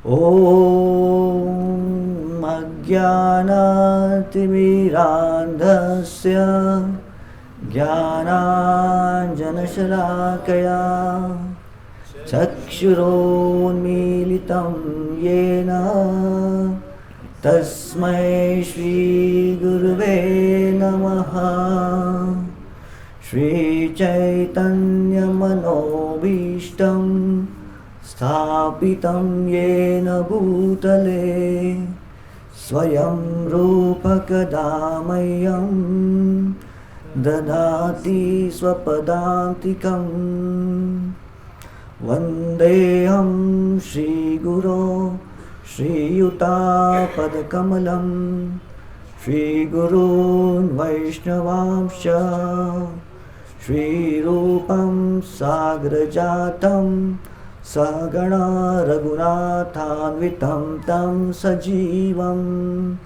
Om Ajnanatimirandhasya Jnananjanashalakaya Chakshurunmilitam Yena Tasmai Shri Guruve Namaha Shri Chaitanya Manobhishtam Sthapitam Yena Bhutale Swayam Rupa Kadamayam Dadati Swapadantikam Vandeham Shri Guru Shri Yuta Padakamalam Shri Gurun Vaishnavamsha Shri Rupam Sagrajatam Sagana Raghunathanvitam Tam Sajivam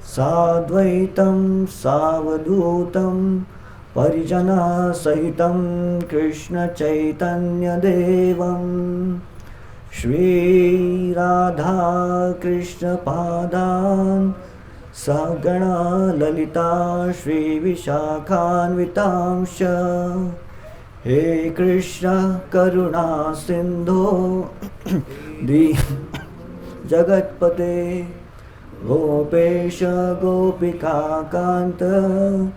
Sadvaitam Savadhutam Parijana Sahitam Krishna Chaitanya Devam Shri Radha Krishna Padan Sagana Lalita Shri Vishakhanvitamsha He Krishna Karuna Sindhu Di Jagatpate Gopesha Gopika Kanta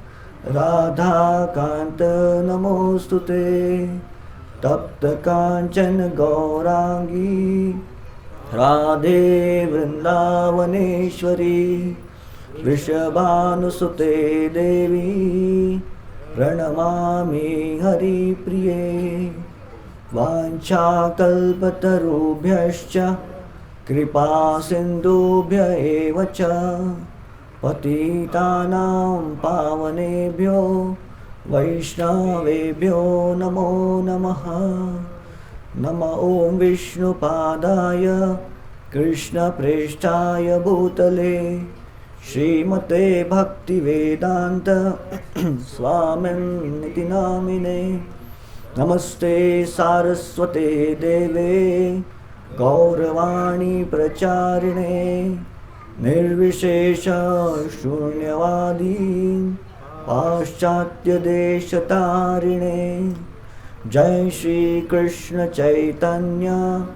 Radha Kanta Namostute Tapta Kanchan Gaurangi Radhe Vrindavaneshwari Vrishabhanusute Devi Pranamami Hari Priye Vancha Kalpatarubhyascha Kripa Sindhubhya Evacha Patitanam Pavanebhyo Vaishnavebhyo Namo Namaha Nama Om Vishnu Padaya Krishna Preshtaya Bhutale Srimate Bhakti Vedanta Swamin Niti Namine Namaste Saraswate Deve Gauravani Pracharine Nirvishesha Shunyavadi Paschatya Deshatarine Jai Shri Krishna Chaitanya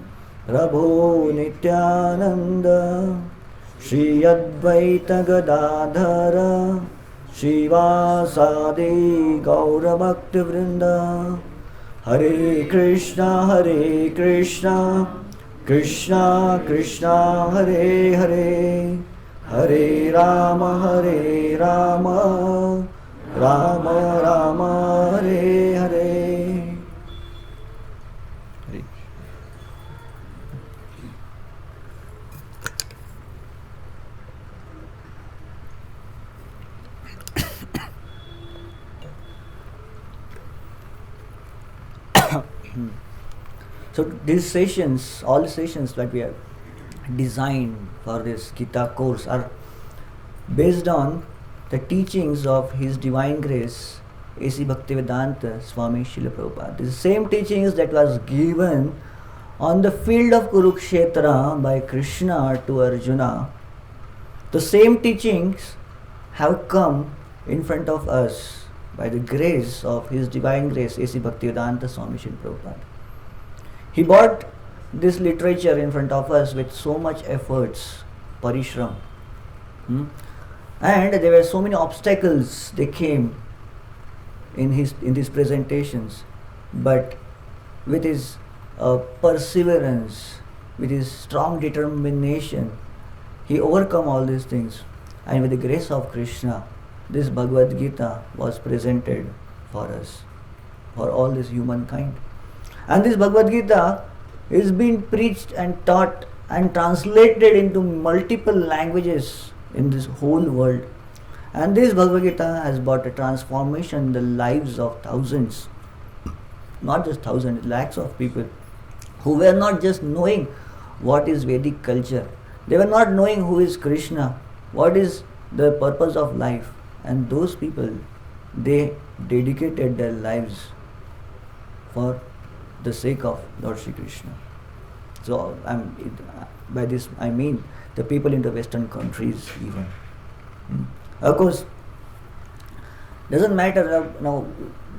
Prabhu Nityananda Shri Advaita Gadadhara Shivasadi Gaura Bhakti Vrinda Hare Krishna Krishna Krishna Hare Hare Hare Rama Rama Rama Hare Hare. So these sessions, all the sessions that we have designed for this Gita course are based on the teachings of His Divine Grace, A.C. Bhaktivedanta Swami Srila Prabhupada. The same teachings that was given on the field of Kurukshetra by Krishna to Arjuna, the same teachings have come in front of us by the grace of His Divine Grace, A.C. Bhaktivedanta Swami Srila Prabhupada. He brought this literature in front of us with so much efforts, parishram. And there were so many obstacles they came in these presentations, but with his perseverance, with his strong determination, he overcome all these things, and with the grace of Krishna, this Bhagavad Gita was presented for us, for all this humankind. And this Bhagavad Gita is being preached and taught and translated into multiple languages in this whole world. And this Bhagavad Gita has brought a transformation in the lives of thousands, not just thousands, lakhs of people who were not just knowing what is Vedic culture. They were not knowing who is Krishna, what is the purpose of life. And those people, they dedicated their lives for the sake of Lord Shri Krishna. So by this I mean the people in the Western countries even. Of course, doesn't matter now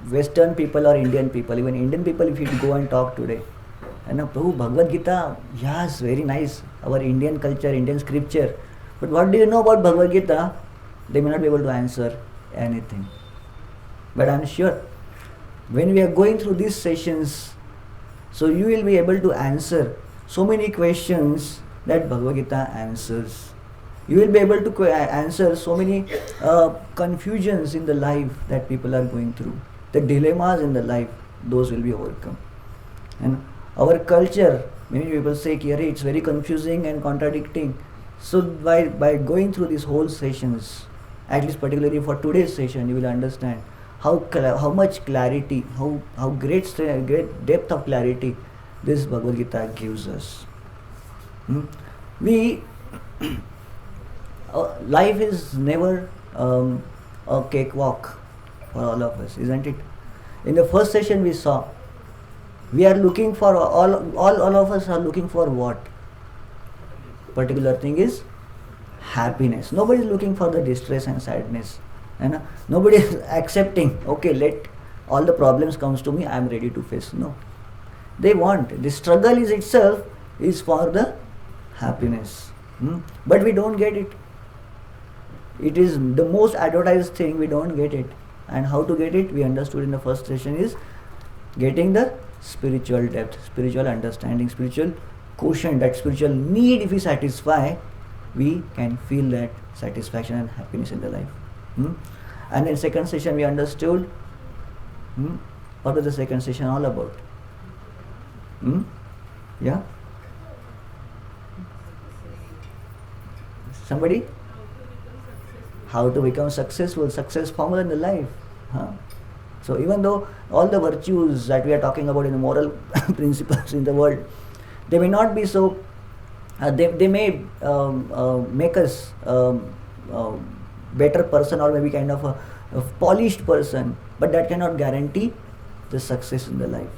Western people or Indian people, even Indian people, if you go and talk today, and now Prabhu Bhagavad Gita, yes, very nice, our Indian culture, Indian scripture, but what do you know about Bhagavad Gita? They may not be able to answer anything. But I am sure when we are going through these sessions, so you will be able to answer so many questions that Bhagavad Gita answers. You will be able to answer so many confusions in the life that people are going through. The dilemmas in the life, those will be overcome. And our culture, many people say, it's very confusing and contradicting. So by going through these whole sessions, at least particularly for today's session, you will understand how much clarity, how great depth of clarity this Bhagavad Gita gives us. Life is never a cakewalk for all of us, isn't it? In the first session we saw, we are looking for, all of us are looking for what? Particular thing is happiness. Nobody is looking for the distress and sadness. And nobody is accepting, okay, let all the problems comes to me, I am ready to face. No. They want, the struggle is itself is for the happiness. But we don't get it. It is the most advertised thing, we don't get it. And how to get it, we understood in the first session, is getting the spiritual depth, spiritual understanding, spiritual quotient, that spiritual need. If we satisfy, we can feel that satisfaction and happiness in the life. And in second session we understood what was the second session all about. Yeah? Somebody? How to become successful, success formula in the life. So even though all the virtues that we are talking about in the moral principles in the world, they may not be so, they may make us better person, or maybe kind of a polished person, but that cannot guarantee the success in the life.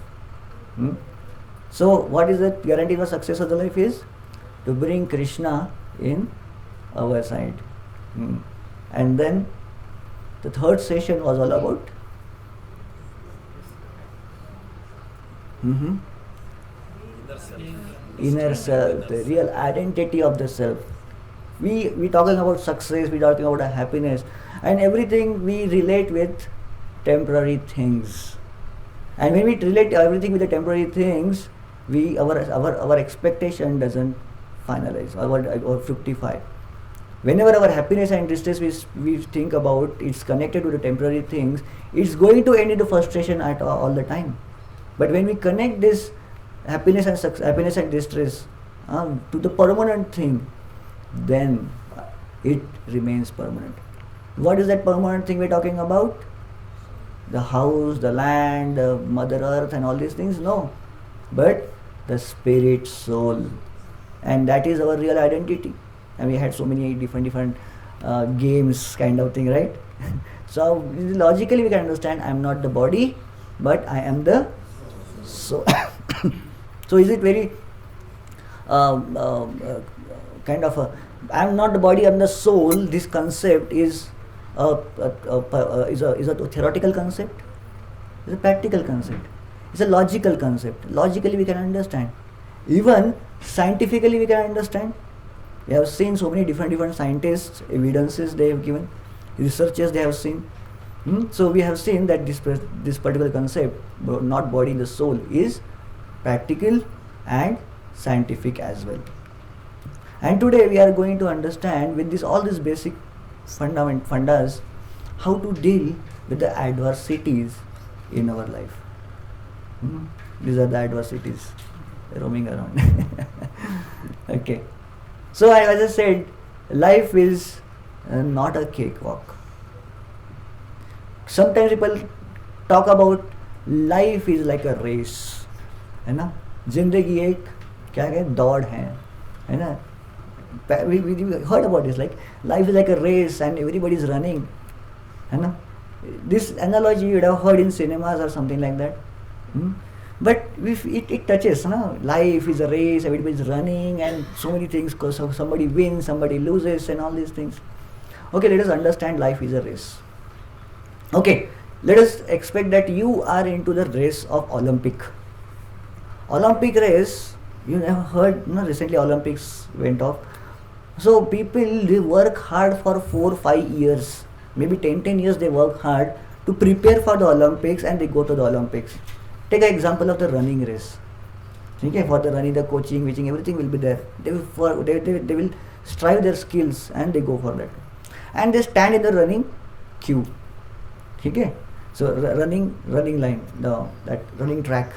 So what is the guarantee for success of the life is to bring Krishna in our side. And then the third session was all about inner self, the real identity of the self. We talking about success, we talking about happiness, and everything we relate with temporary things. And when we relate everything with the temporary things, our expectation doesn't finalize or fructify. Whenever our happiness and distress we think about, it's connected to the temporary things, it's going to end in the frustration at all the time. But when we connect this happiness and distress to the permanent thing, then it remains permanent. What is that permanent thing we're talking about? The house, the land, the Mother Earth and all these things? No. But the spirit, soul. And that is our real identity. And we had so many different games kind of thing, right? So logically we can understand, I am not the body, but I am the soul. So is it very kind of a, I am not the body, I am the soul? This concept is a theoretical concept? It's a practical concept. It's a logical concept. Logically we can understand. Even scientifically we can understand. We have seen so many different scientists, evidences they have given, researchers they have seen. So we have seen that this particular concept, not body, the soul, is practical and scientific as well. And today we are going to understand with all these basic fundas how to deal with the adversities in our life. These are the adversities roaming around. Okay. So as I said, life is not a cakewalk. Sometimes people talk about life is like a race, है ना? जिंदगी एक क्या है दौड़ है ना? We heard about this, like life is like a race and everybody is running, है ना? This analogy you would have heard in cinemas or something like that. But if it touches, no? Life is a race, everybody is running and so many things, because somebody wins, somebody loses and all these things. Okay, let us understand life is a race. Okay, let us expect that you are into the race of Olympic race. You have heard, recently Olympics went off. So people, they work hard for 4-5 years, maybe 10 years they work hard to prepare for the Olympics, and they go to the Olympics. Take an example of the running race. Okay, for the running, the coaching, everything will be there. They will strive their skills and they go for that. And they stand in the running queue. Okay, so running line, that running track.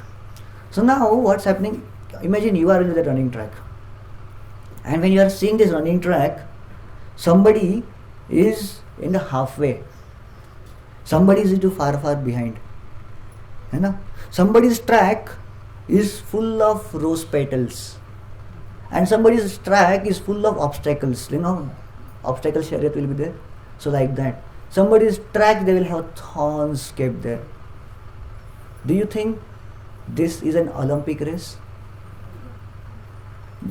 So now what's happening? Imagine you are in the running track, and when you are seeing this running track, somebody is in the halfway, somebody is into far behind. You know, somebody's track is full of rose petals, and somebody's track is full of obstacles. Obstacle chariot will be there. So like that, somebody's track, they will have thorns kept there. Do you think this is an Olympic race?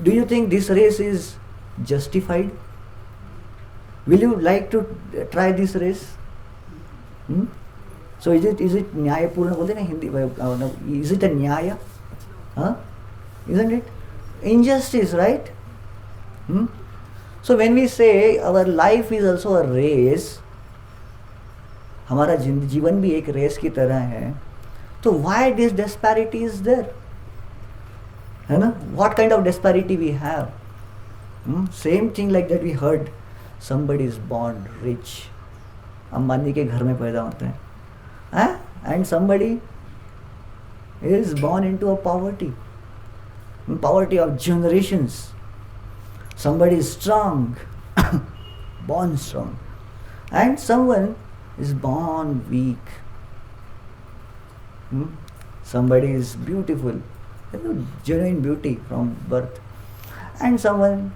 Do you think this race is justified? Will you like to try this race? So is it न्यायपूर्ण बोलते ना Hindi? Is it a न्याय? Isn't it? Injustice, right? So when we say our life is also a race, हमारा जीवन भी एक race की तरह है, तो why this disparity is there? है ना? What kind of disparity we have? Same thing like that we heard. Somebody is born rich, Ambani के घर में पैदा होते हैं, and somebody is born into a poverty of generations. Somebody is strong, born strong, and someone is born weak. Somebody is beautiful, genuine beauty from birth, and someone,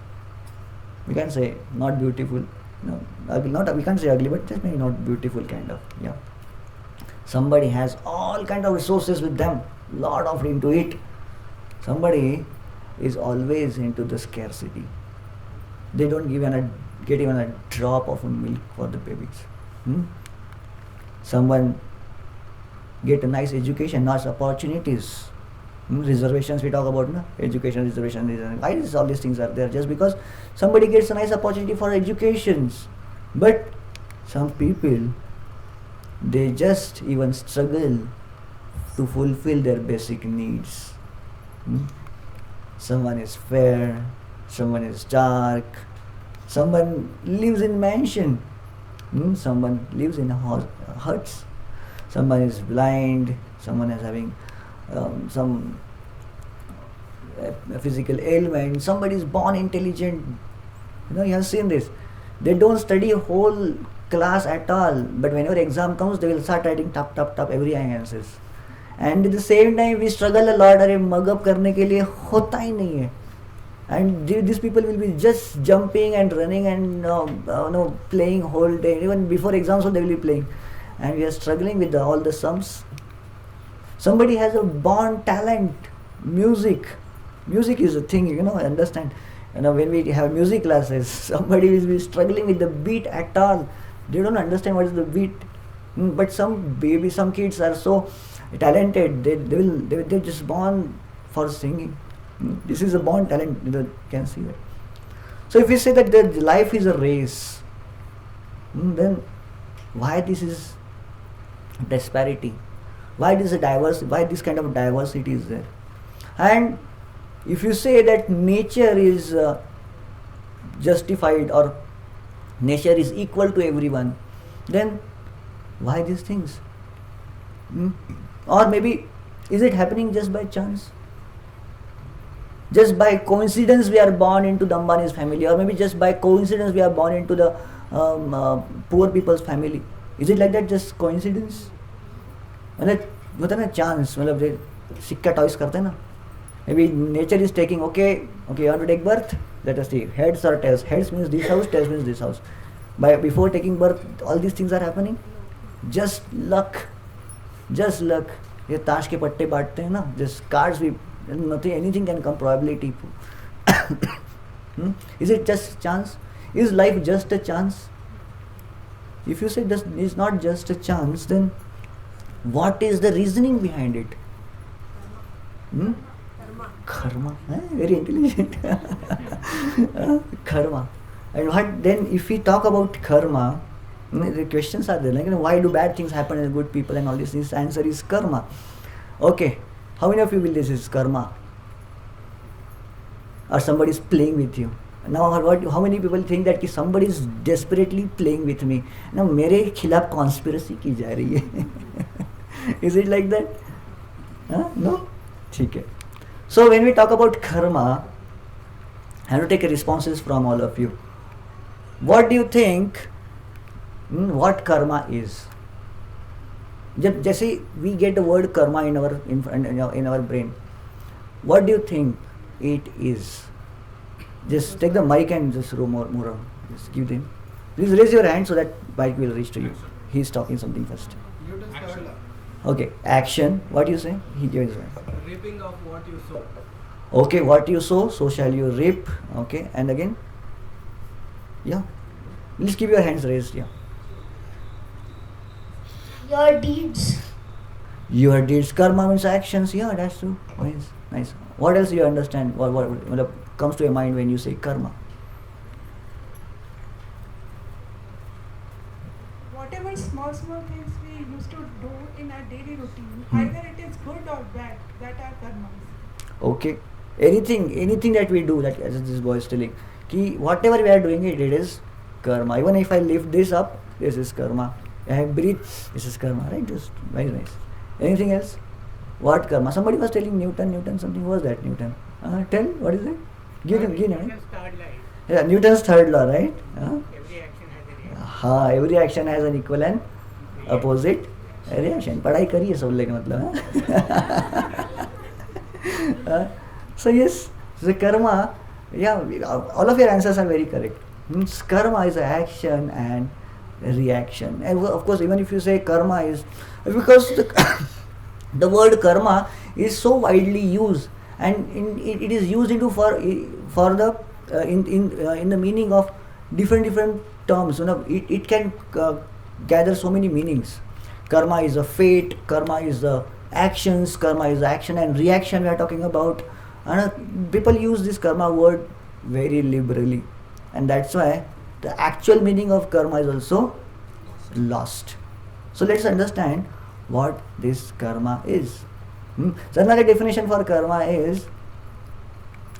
we can say, not beautiful, we can't say ugly, but just maybe not beautiful kind of, yeah. Somebody has all kind of resources with them, lot of into it. Somebody is always into the scarcity. They don't get even a drop of milk for the babies. Someone get a nice education, nice opportunities. Reservations we talk about, no? Education, reservation. Why is all these things are there? Just because somebody gets a nice opportunity for educations. But some people, they just even struggle to fulfill their basic needs. Someone is fair, someone is dark, someone lives in mansion, someone lives in huts, someone is blind, someone is having some physical ailment, somebody is born intelligent. You have seen this. They don't study a whole class at all, but whenever exam comes, they will start writing top every answers. And at the same time we struggle a lot. अरे mug up करने के लिए होता ही नहीं है. And these people will be just jumping and running and playing whole day. Even before exams, so they will be playing. And we are struggling with all the sums. Somebody has a born talent, music. Music is a thing, I understand. When we have music classes, somebody will be struggling with the beat at all. They don't understand what is the beat. But some kids are so talented. They're just born for singing. This is a born talent. You can see that. So if we say that the life is a race, then why this is disparity? Why this kind of diversity is there? And if you say that nature is justified or nature is equal to everyone, then why these things? Or maybe is it happening just by chance? Just by coincidence we are born into the Ambani's family, or maybe just by coincidence we are born into the poor people's family. Is it like that, just coincidence? मतलब होता है ना chance, मतलब सिक्का toys करते हैं ना. Maybe nature is taking, okay, you want to take birth, let us see, heads or tails. Heads means this house, tails means this house. Before taking birth, all these things are happening. Just luck. ये ताश के पट्टे बांटते हैं ना, just cards we nothing anything can come probability. Is it just chance? Is life just a chance? If you say this is not just a chance, then what is the reasoning behind it? Karma. Very intelligent. Karma. And what then if we talk about karma, the questions are there, like, why do bad things happen to good people and all this? This answer is karma. Okay, how many of you will this is karma? Or somebody is playing with you. Now how many people think that कि somebody is desperately playing with me? Now मेरे खिलाफ conspiracy की जा रही है. Is it like that? No? ठीक है. So when we talk about karma, I have to take responses from all of you. What do you think? What karma is? जब जैसे we get the word karma in our brain, what do you think it is? Just take the mic and just roam more on. Just give them. Please raise your hand so that mic will reach to you. He is talking something first. Action. Okay, action. What do you say? He gives it. Reaping of what you sow. Okay, what you sow, so shall you reap. Okay, and again? Yeah. Please keep your hands raised. Yeah. Your deeds. Your deeds. Karma means actions. Yeah, that's true. Nice. Nice. What else do you understand? What comes to your mind when you say karma? Whatever small things we used to do in our daily routine, either it is good or bad, that are karmas. Okay. Anything that we do, that as this boy is telling, ki whatever we are doing it is karma. Even if I lift this up, this is karma. I have breathed, this is karma, right? Just very nice. Anything else? What karma? Somebody was telling Newton something. Who was that Newton? Tell, what is it? Give him. Newton's third law. Yeah, Newton's third law, right? Every action has a reaction. Every action has an equal and opposite reaction. पढ़ाई करी है सब लोग मतलब. So yes, the karma. Yeah, all of your answers are very correct. Karma is action and reaction, and of course, even if you say karma is because the word karma is so widely used, and it is used into for the in the meaning of different terms. It can gather so many meanings. Karma is a fate. Karma is the actions. Karma is action and reaction. We are talking about. And people use this karma word very liberally, and that's why the actual meaning of karma is also lost. So let's understand what this karma is. So another definition for karma is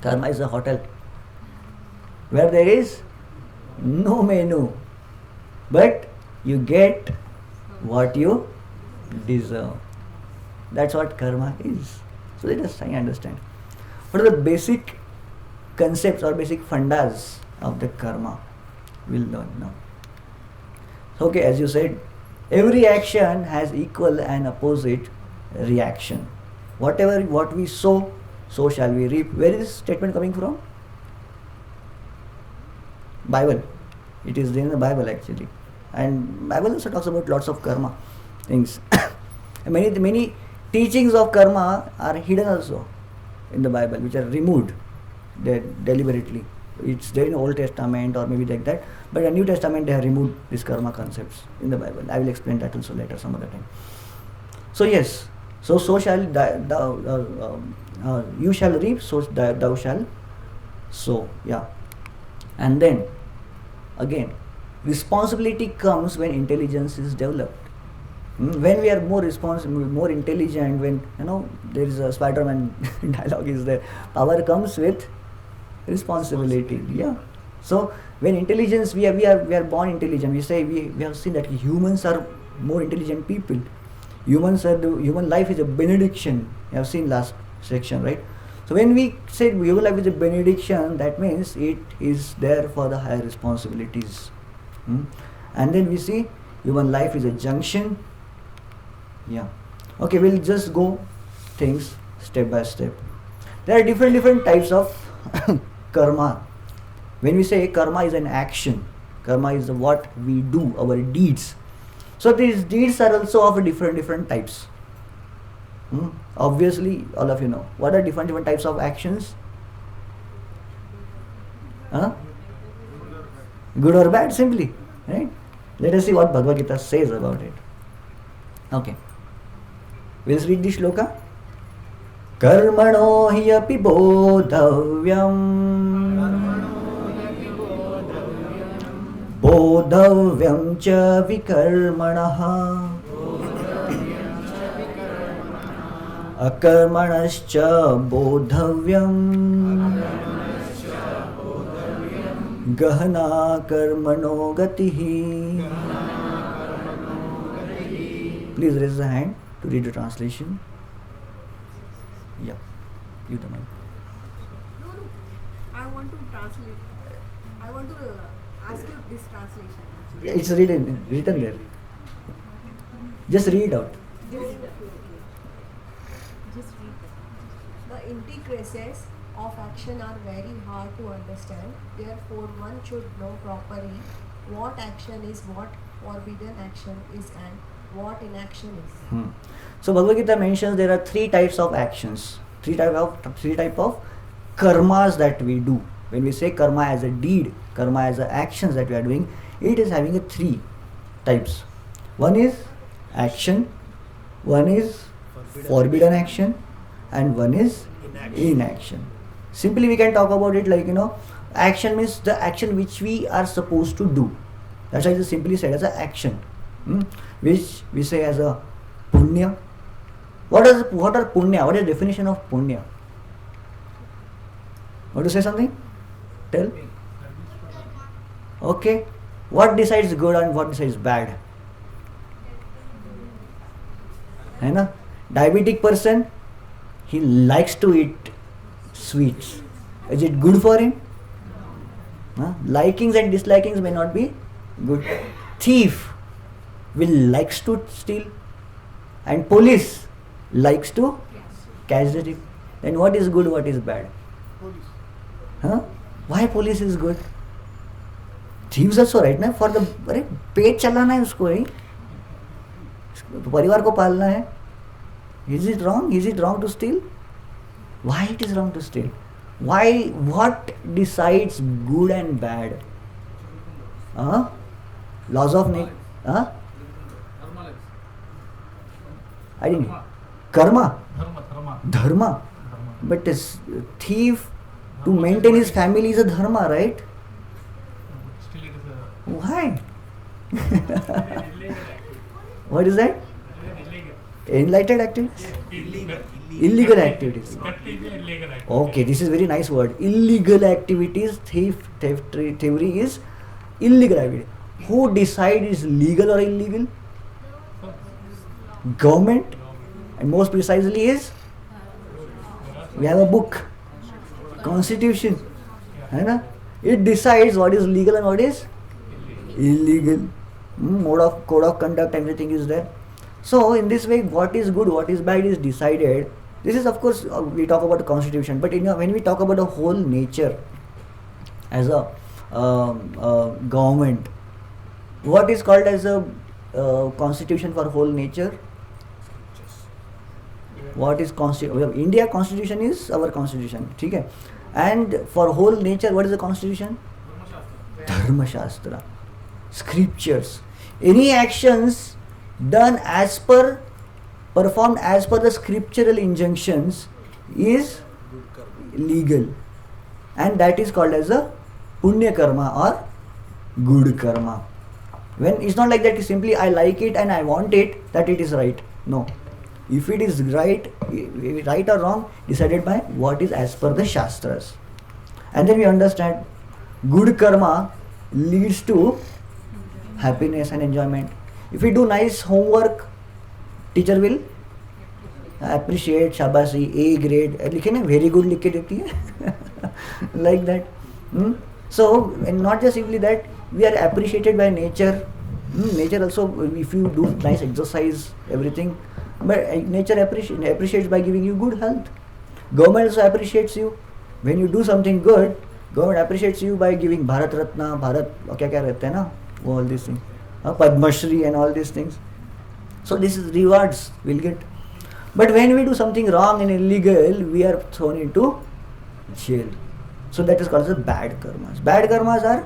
a hotel where there is no menu, but you get what you deserve. That's what karma is. So let us try and understand. What are the basic concepts or basic fundas of the karma? We'll learn now. Okay, as you said, every action has equal and opposite reaction. What we sow, so shall we reap. Where is this statement coming from? Bible. It is there in the Bible actually. And Bible also talks about lots of karma things. many teachings of karma are hidden also in the Bible, which are removed deliberately. It's there in the Old Testament or maybe like that, but in the New Testament they have removed these karma concepts in the Bible. I will explain that also later some other time. So yes, so shall you shall reap, so thou shall sow. Yeah, and then again, responsibility comes when intelligence is developed. When we are more responsible, more intelligent, when there is a Spider-Man dialogue is there, power comes with responsibility. Yeah. So when intelligence, we are born intelligent. We say we have seen that humans are more intelligent people. Human life is a benediction. You have seen last section, right? So when we say human life is a benediction, that means it is there for the higher responsibilities. And then we see human life is a junction. Yeah. Okay, we'll just go things step by step. There are different types of karma. When we say karma is an action, karma is what we do, our deeds. So these deeds are also of different types. Obviously, all of you know. What are different types of actions? Huh? Good or bad, simply. Right? Let us see what Bhagavad Gita says about it. Okay. We'll read the shloka. Karmano hi api bodhavyam bodhavyam cha vikarmanaha akarmanascha bodhavyam gahana karmano gatihi. Please raise the hand to read the translation. Yeah, you the mic. No, I want to translate. I want to ask you this translation. Yeah, it's written there. Just read out. Just read that. The intricacies of action are very hard to understand. Therefore, one should know properly what action is, what forbidden action is, and what inaction is. So Bhagavad Gita mentions there are three types of actions, three type of karmas that we do. When we say karma as a deed, karma as a actions that we are doing, it is having a three types. One is action, one is forbidden action, and one is inaction. Simply we can talk about it like, action means the action which we are supposed to do. That's why it is simply said as an action, which we say as a punya. What are punya? What is the definition of punya? Want to say something? Tell. Okay. What decides good and what decides bad? है ना? Diabetic person, he likes to eat sweets. Is it good for him? Likings and dislikings may not be good. Thief will likes to steal, and police likes to catch the thief. Then what is good, what is bad? Why police is good? Thieves also, right? ना? For the पेट चलाना है उसको, परिवार को पालना है. Is it wrong? Is it wrong to steal? Why it is wrong to steal? Why? What decides good and bad? Laws of nature. I didn't. Karma. Dharma. But a thief to maintain his family is a dharma, right? Still it is Why? What is that? Enlightened activities? Illegal activities. Okay, this is very nice word. Illegal activities, thievery is illegal activity. Who decide is legal or illegal? Government. And most precisely is, we have a book, Constitution. It decides what is legal and what is illegal. Code of conduct, everything is there. So in this way, what is good, what is bad is decided. This is, of course, we talk about the constitution, but when we talk about the whole nature as a government, what is called as a constitution for whole nature? What is constitution? India constitution is our constitution, okay? And for whole nature, what is the constitution? Dharma Shastra, scriptures. Any actions done performed as per the scriptural injunctions is legal, and that is called as a punya karma or good karma. When it's not like that, simply I like it and I want it, that it is right. No. If it is right or wrong, decided by what is as per the Shastras. And then we understand good karma leads to happiness and enjoyment. If we do nice homework, teacher will appreciate, shabashi, A grade, लिखे ना very good लिख के देती है like that. So, and not just simply that, we are appreciated by nature. Nature also, if you do nice exercise, everything, but nature appreciates by giving you good health. Government also appreciates you when you do something good. Government appreciates you by giving Bharat Ratna, Bharat क्या क्या रहते हैं ना, all these things, Padma Shri and all these things. So this is rewards we'll get. But when we do something wrong and illegal, we are thrown into jail. So that is called as bad karmas. Bad karmas are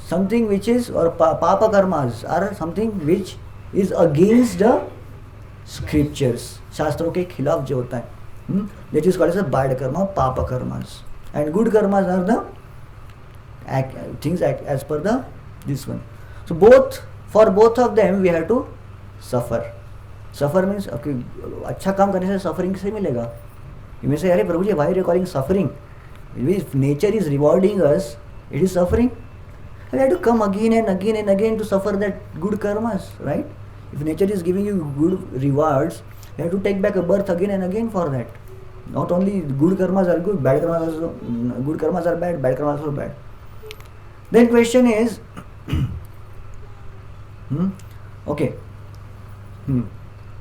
something which is, or papa karmas are something which is against the scriptures. शास्त्रों के खिलाफ जो होता है, that is called as a bad karma, papa karmas. And good karmas are the things as per the this one. So for both of them we have to suffer. Suffer means okay, अच्छा काम करने से suffering से मिलेगा. You may say, अरे प्रभु जी, why are you calling suffering? If nature is rewarding us, it is suffering. We have to come again and again and again to suffer that good karmas, right? If nature is giving you good rewards, you have to take back a birth again and again for that. Not only good karmas are good, bad karmas also, good karmas are bad, bad karmas are bad. Then question is, okay.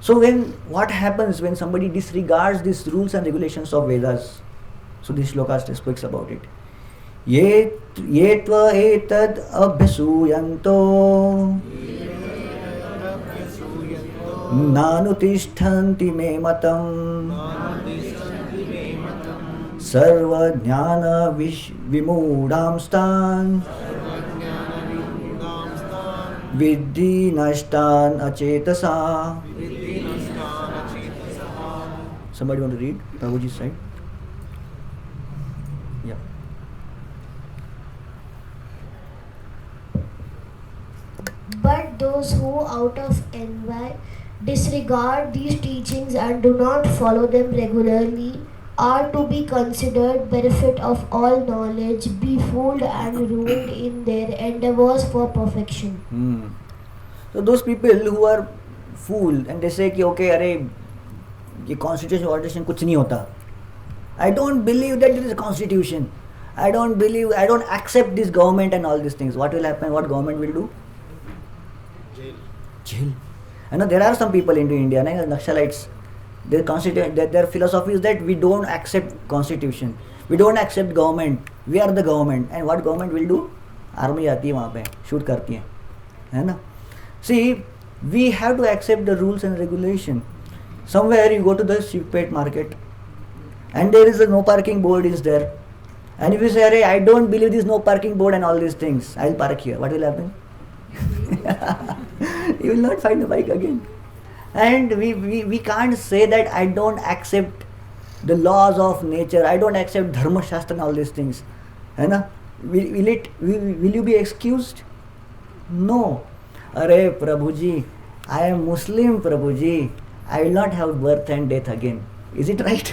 So what happens when somebody disregards these rules and regulations of Vedas? So this shloka speaks about it. Ye tva etad abhyasuyanto nanutishtanti me matam sarva jnana vimudam stan viddhi nashtan achetasa. Somebody want to read Prabhuji's side? Yeah. But those who out of envy disregard these teachings and do not follow them regularly are to be considered bereft of all knowledge, befooled and ruined in their endeavors for perfection. So those people who are fooled and they say कि okay, अरे ये constitution कुछ नहीं होता. I don't believe that there is a constitution. I don't accept this government and all these things. What will happen? What government will do? Jail. I know there are some people in India, Naxalites. Their philosophy is that we don't accept constitution. We don't accept government. We are the government. And what government will do? Army आती है वहाँ पे, shoot करती है ना? See, we have to accept the rules and regulation. Somewhere you go to the sheepet market and there is a no parking board is there. And if you say, hey, I don't believe this no parking board and all these things, I'll park here. What will happen? You will not find the bike again. And we can't say that I don't accept the laws of nature, I don't accept Dharma Shastra and all these things. Will you be excused? No. Arey Prabhuji, I am Muslim Prabhuji, I will not have birth and death again. Is it right?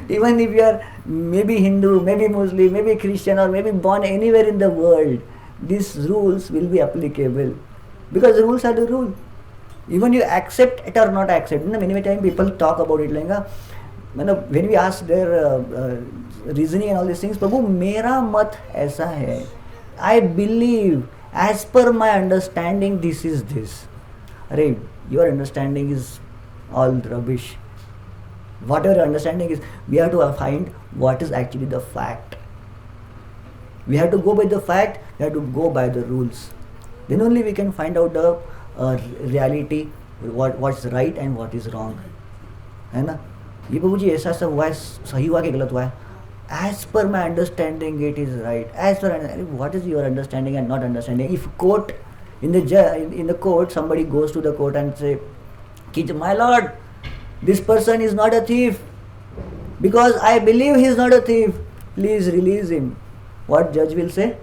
Even if you are maybe Hindu, maybe Muslim, maybe Christian, or maybe born anywhere in the world, these rules will be applicable. Because the rules are the rule. Even you accept it or not accept. Many times people talk about it like, when we ask their reasoning and all these things, Prabhu, mera mat aisa hai. I believe, as per my understanding, this is this. Arey, your understanding is all rubbish. Whatever your understanding is, we have to find what is actually the fact. We have to go by the fact, we have to go by the rules. Then only we can find out the reality, what's right and what is wrong. है ना? ये प्रभु जी ऐसा सब हुआ है, सही हुआ कि गलत हुआ है? As per my understanding, it is right. As per what is your understanding and not understanding? If court in the court, somebody goes to the court and say, my lord, this person is not a thief, because I believe he is not a thief, please release him. What judge will say?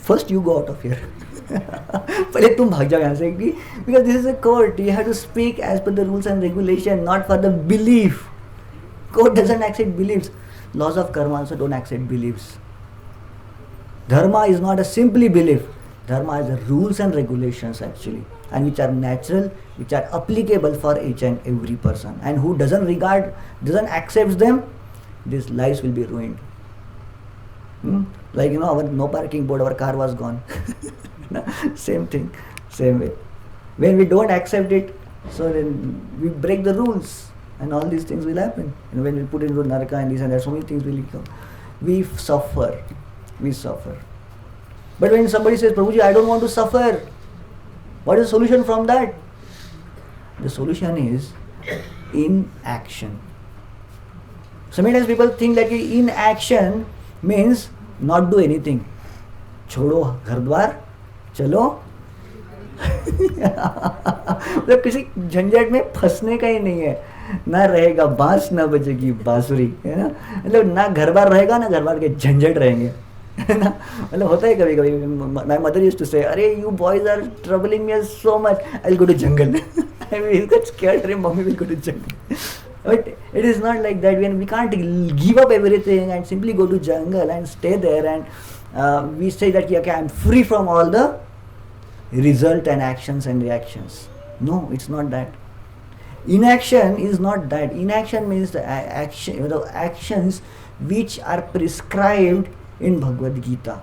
First you go out of here. पहले तुम भाग जाओ यहाँ से, because this is a court. You have to speak as per the rules and regulation, not for the belief. Court doesn't accept beliefs. Laws of karma also don't accept beliefs. Dharma is not a simply belief. Dharma is the rules and regulations actually, and which are natural, which are applicable for each and every person. And who doesn't accept them, these lives will be ruined. Like our no parking board, our car was gone. Same thing, same way. When we don't accept it, so then we break the rules, and all these things will happen. When we put into naraka and this and that, so many things will come. We suffer. But when somebody says, Prabhuji, I don't want to suffer, what is the solution from that? The solution is, inaction. So many times people think that inaction means not do anything. छोड़ो घर द्वार चलो मतलब किसी झंझट में फंसने का ही नहीं है, ना रहेगा बांस ना बजेगी बांसुरी, है ना, मतलब ना घर बार रहेगा ना घर बार के झंझट रहेंगे, है ना, मतलब होता है कभी कभी. My mother used to say, अरे you boys are troubling me so much, I will go to jungle. I will get scared, अरे mummy will go to jungle. But it is not like that. When we can't give up everything and simply go to jungle and stay there and we say that okay, I'm free from all the result and actions and reactions. No, it's not that. Inaction is not that. Inaction means the actions which are prescribed in Bhagavad Gita.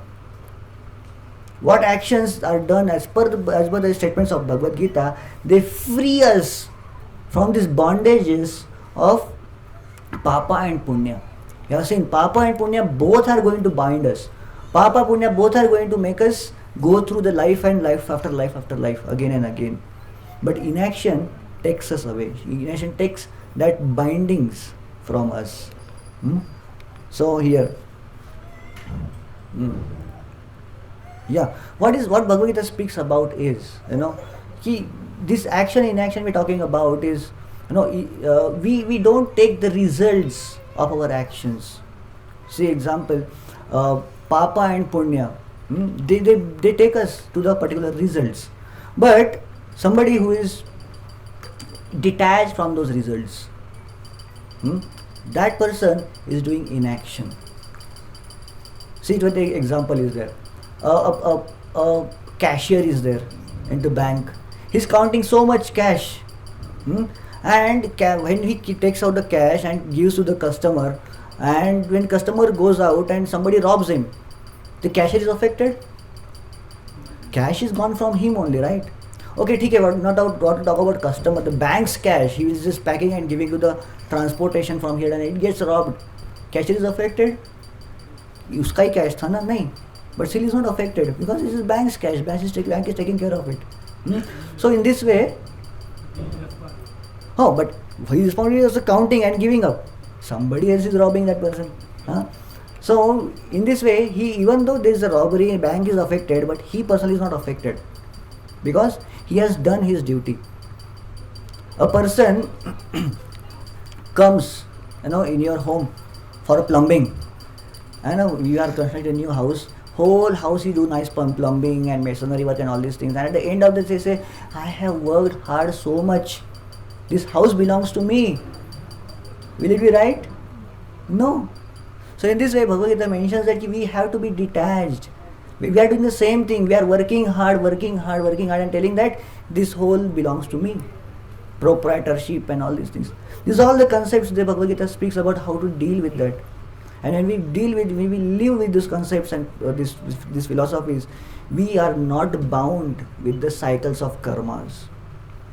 What actions are done as per the statements of Bhagavad Gita, they free us from these bondages of Papa and Punya. You have seen Papa and Punya both are going to bind us. Papa, Punya both are going to make us go through the life and life after life after life again and again. But inaction takes us away. Inaction takes that bindings from us. So here, yeah, what Bhagavad Gita speaks about is, this action inaction we're talking about is, we don't take the results of our actions. See example, Papa and Punya, they take us to the particular results, but somebody who is detached from those results, that person is doing inaction. See what the example is there. A cashier is there in the bank. He's counting so much cash, and when he takes out the cash and gives to the customer, and when customer goes out and somebody robs him, the cashier is affected. Cash is gone from him only, right? Okay, ठीक है, not to talk about customer. The bank's cash, he is just packing and giving to the transportation from here, and it gets robbed. Cashier is affected. उसका ही cash था ना, नहीं. But still is not affected because this is bank's cash. Bank is taking care of it. So in this way, but he is responsible for counting and giving up. Somebody else is robbing that person. So in this way, even though there is a robbery, bank is affected, but he personally is not affected because he has done his duty. A person comes, in your home for plumbing. You are constructing a new house. Whole house you do nice plumbing and masonry work and all these things, and at the end of this they say, I have worked hard so much, this house belongs to me. Will it be right? No. So in this way Bhagavad Gita mentions that we have to be detached. We are doing the same thing. We are working hard and telling that this whole belongs to me. Proprietorship and all these things. These are all the concepts the Bhagavad Gita speaks about how to deal with that. And when we live with these concepts and these philosophies, we are not bound with the cycles of karmas.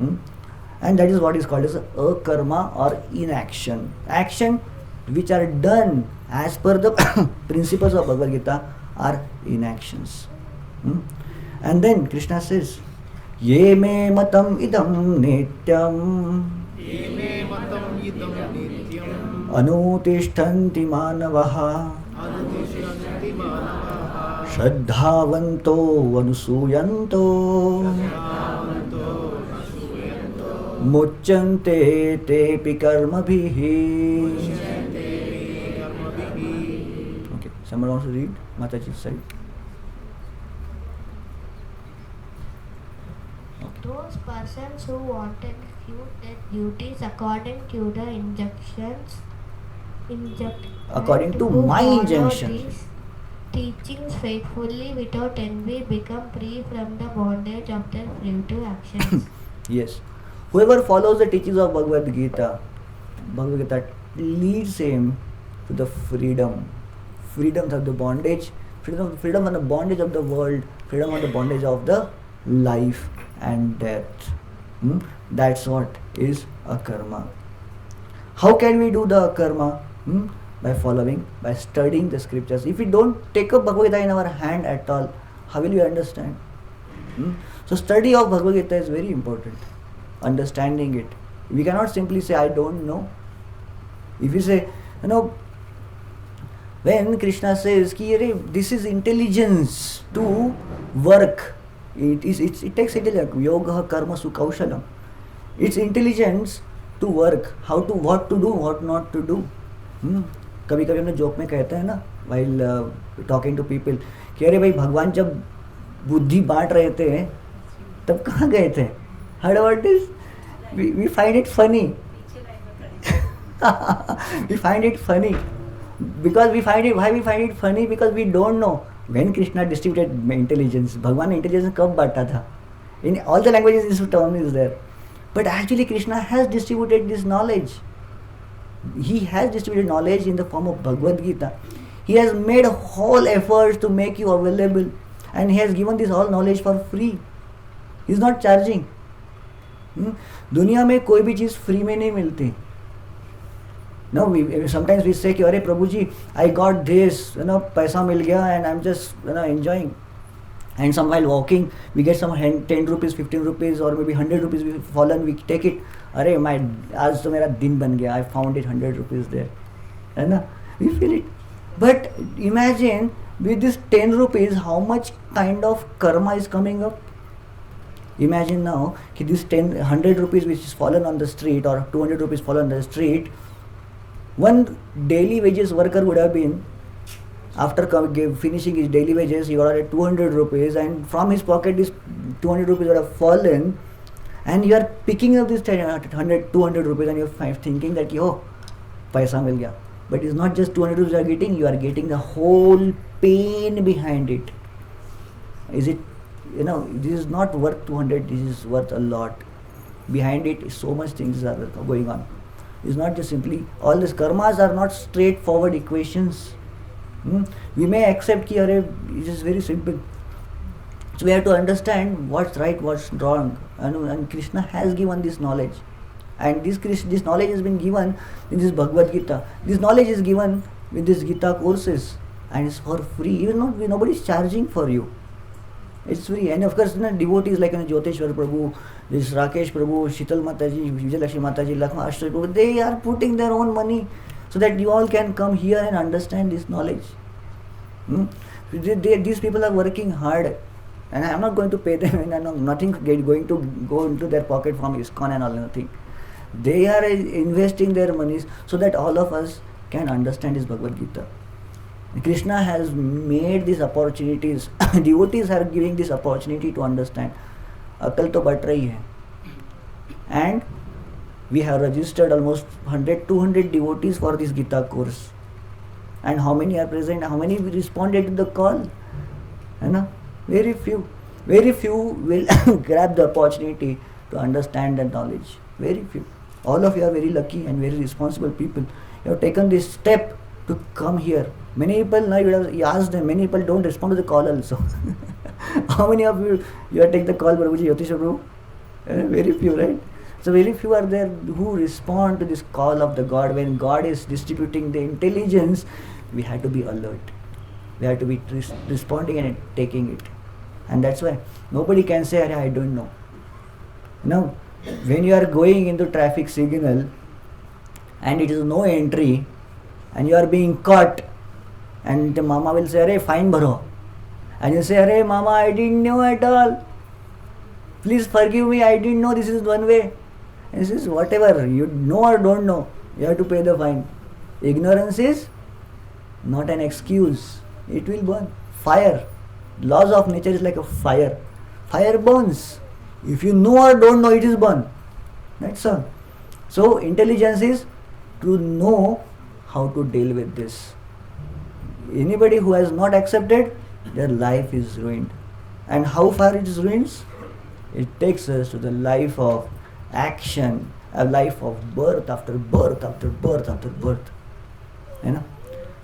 And that is what is called as akarma or inaction. Action which are done as per the principles of Bhagavad Gita are inactions. And then Krishna says, Ye me matam idam nityam Anutishtanti manavaha Shraddhavanto anusuyanto Muchyante tepi karmabhihi. Okay, someone wants to read Mataji's side. Those persons who want to execute their duties according to the according to my injunction, these teachings faithfully without envy become free from the bondage of their fruitive actions. Yes. Whoever follows the teachings of Bhagavad Gita leads him to the freedom of the bondage, freedom from the bondage of the world, freedom from the bondage of the life and death. That's what is akarma. How can we do the akarma? By studying the scriptures. If we don't take up Bhagavad Gita in our hand at all, how will we understand? So study of Bhagavad Gita is very important. Understanding it, We cannot simply say, I don't know. If you say, when Krishna says, this is intelligence to work, it takes intelligence, yoga, karma, sukaushalam. It's intelligence to work, what to do, what not to do. कभी कभी हमने joke में कहते हैं ना, while talking to people, कि अरे भाई भगवान जब बुद्धि बांट रहे थे तब कहाँ गए थे? Heard about this? We find it funny. We find it funny because why we find it funny? Because we don't know when Krishna distributed intelligence. भगवान ने intelligence कब बांटा था? In all the languages this term is there, but actually Krishna has distributed this knowledge. He has distributed knowledge in the form of Bhagavad Gita. He has made whole efforts to make you available, and he has given this all knowledge for free. He is not charging. दुनिया में कोई भी चीज़ free में नहीं मिलती. No, sometimes we say कि अरे प्रभु जी, I got this, पैसा मिल गया and I'm just enjoying. And some while walking, we get some 10 rupees, 15 rupees or maybe 100 rupees, we fallen, we take it. अरे आज तो मेरा दिन बन गया, I found it 100 rupees there. है ना? We feel it. But imagine with this 10 rupees, how much kind of karma is coming up? Imagine now कि this 100 rupees which is fallen on the street or 200 rupees fallen on the street, one daily wages worker would have been, after finishing his daily wages, he got 200 rupees, and from his pocket this 200 rupees would have fallen, and you are picking up this 200 rupees and you are thinking that oh, paisa mil gaya. But it's not just 200 rupees you are getting the whole pain behind it. Is it, this is not worth 200, this is worth a lot. Behind it, so much things are going on. It's not just simply, all these karmas are not straightforward equations. We may accept that it is very simple. So we have to understand what's right, what's wrong. And Krishna has given this knowledge. And this knowledge has been given in this Bhagavad Gita. This knowledge is given with this Gita courses. And it's for free. Even nobody is charging for you. It's free. And of course, devotees like Jyoteshwar Prabhu, this Rakesh Prabhu, Shital Mataji, Vijayalakshmi Mataji, Lakshma Ashtoy Prabhu, they are putting their own money so that you all can come here and understand this knowledge. These people are working hard, and I am not going to pay them, and nothing going to go into their pocket from ISKCON and all, nothing. They are investing their monies so that all of us can understand this Bhagavad Gita. Krishna has made these opportunities. Devotees are giving this opportunity to understand. Akal to bat rahi hai. And we have registered almost 100-200 devotees for this Gita course. And how many are present? How many responded to the call? Very few. Very few will grab the opportunity to understand the knowledge. Very few. All of you are very lucky and very responsible people. You have taken this step to come here. Many people, now you ask them, many people don't respond to the call also. How many of you have taken the call, Prabhuji, Jyotesha Prabhu? Very few, right? So very few are there who respond to this call of the God. When God is distributing the intelligence, we have to be alert. We have to be responding and taking it. And that's why nobody can say, I don't know. Now, when you are going into traffic signal and it is no entry and you are being caught, and the mama will say, "Arey, fine bharo." And you say, "Arey mama, I didn't know at all. Please forgive me, I didn't know this is one way." And he says, whatever, you know or don't know, you have to pay the fine. Ignorance is not an excuse. It will burn. Fire. Laws of nature is like a fire. Fire burns. If you know or don't know, it is burn. That's all. So intelligence is to know how to deal with this. Anybody who has not accepted, their life is ruined. And how far it is ruined? It takes us to the life of action, a life of birth after birth after birth after birth.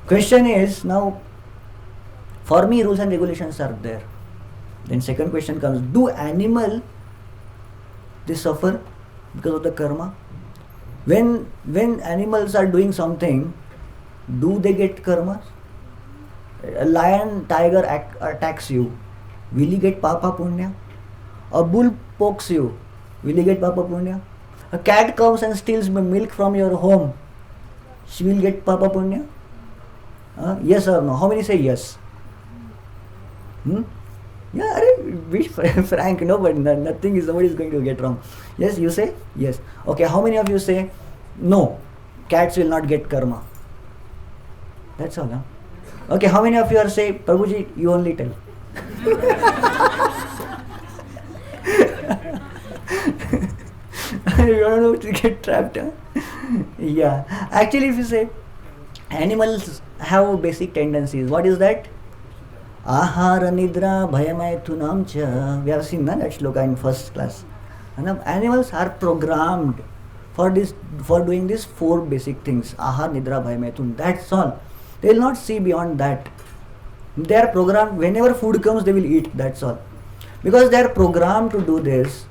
Question is, now, for me rules and regulations are there. Then second question comes, do animal they suffer because of the karma? When animals are doing something, do they get karma? A lion, tiger attacks you, will he get papa punya? A bull pokes you, will he get papa punya? A cat comes and steals milk from your home. She will get Papa Punya? Yes or no? How many say yes? Yeah, be frank, no, but nothing is somebody is going to get wrong. Yes, you say yes. Okay, how many of you say no? Cats will not get karma. That's all, huh? Okay, how many of you are say Prabhuji? You only tell. You don't know to get trapped, huh? Yeah. Actually, if you say animals have basic tendencies, what is that? Ahara nidra bhayamaithunam cha. We have seen that shloka in first class. Animals are programmed for doing these four basic things. Ahar, nidra, bhayamaithun. That's all. They will not see beyond that. They are programmed. Whenever food comes, they will eat. That's all. Because they are programmed to do this.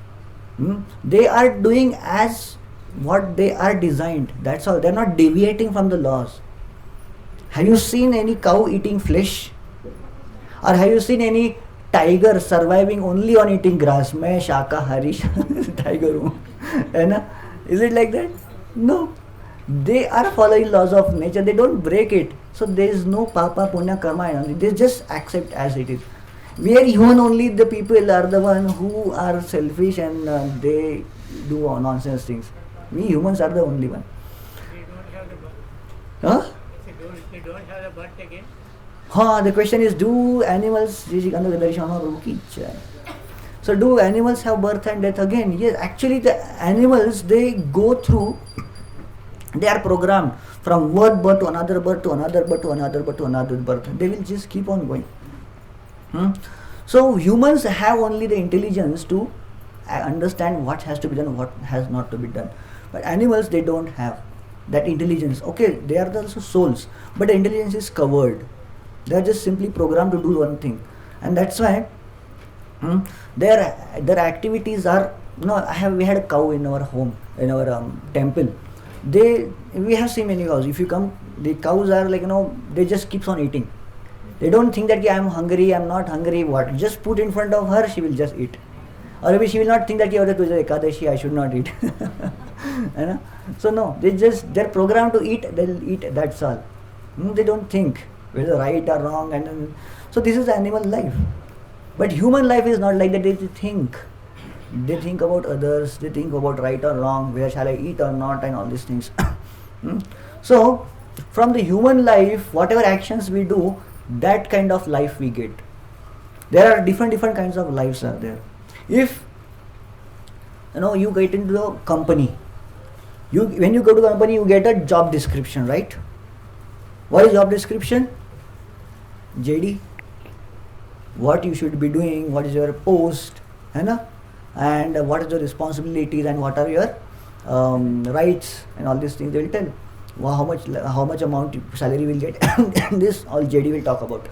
They are doing as what they are designed. That's all. They are not deviating from the laws. Have you seen any cow eating flesh? Or have you seen any tiger surviving only on eating grass? Main shakahari tiger hu. Is it like that? No. They are following laws of nature. They don't break it. So there is no papa, punya, karma. They just accept as it is. We are human only. The people are the one who are selfish and they do nonsense things. We humans are the only one. They don't have the birth. Huh? They don't have the birth again. The question is, do animals, so do animals have birth and death again? Yes, actually the animals, they go through, they are programmed from one birth to another birth to another birth to another birth to another birth. They will just keep on going. So humans have only the intelligence to understand what has to be done and what has not to be done. But animals, they don't have that intelligence. Okay, they are also souls, but the intelligence is covered. They are just simply programmed to do one thing, and that's why their activities are. We had a cow in our home, in our temple. We have seen many cows. If you come, the cows are like they just keeps on eating. They don't think that I am hungry, I am not hungry. What? Just put in front of her, she will just eat, or maybe she will not think that Ekadashi, I should not eat. So no, they're programmed to eat. They'll eat. That's all. They don't think whether right or wrong, and then, so this is animal life. But human life is not like that. They think about others, they think about right or wrong, where shall I eat or not, and all these things. So from the human life, whatever actions we do, that kind of life we get. There are different kinds of lives are there. If you get into a company, when you go to a company, you get a job description, right? What is job description? JD, what you should be doing, what is your post, and what is your responsibilities, and what are your rights, and all these things they will tell. How much amount salary will get. This all JD will talk about.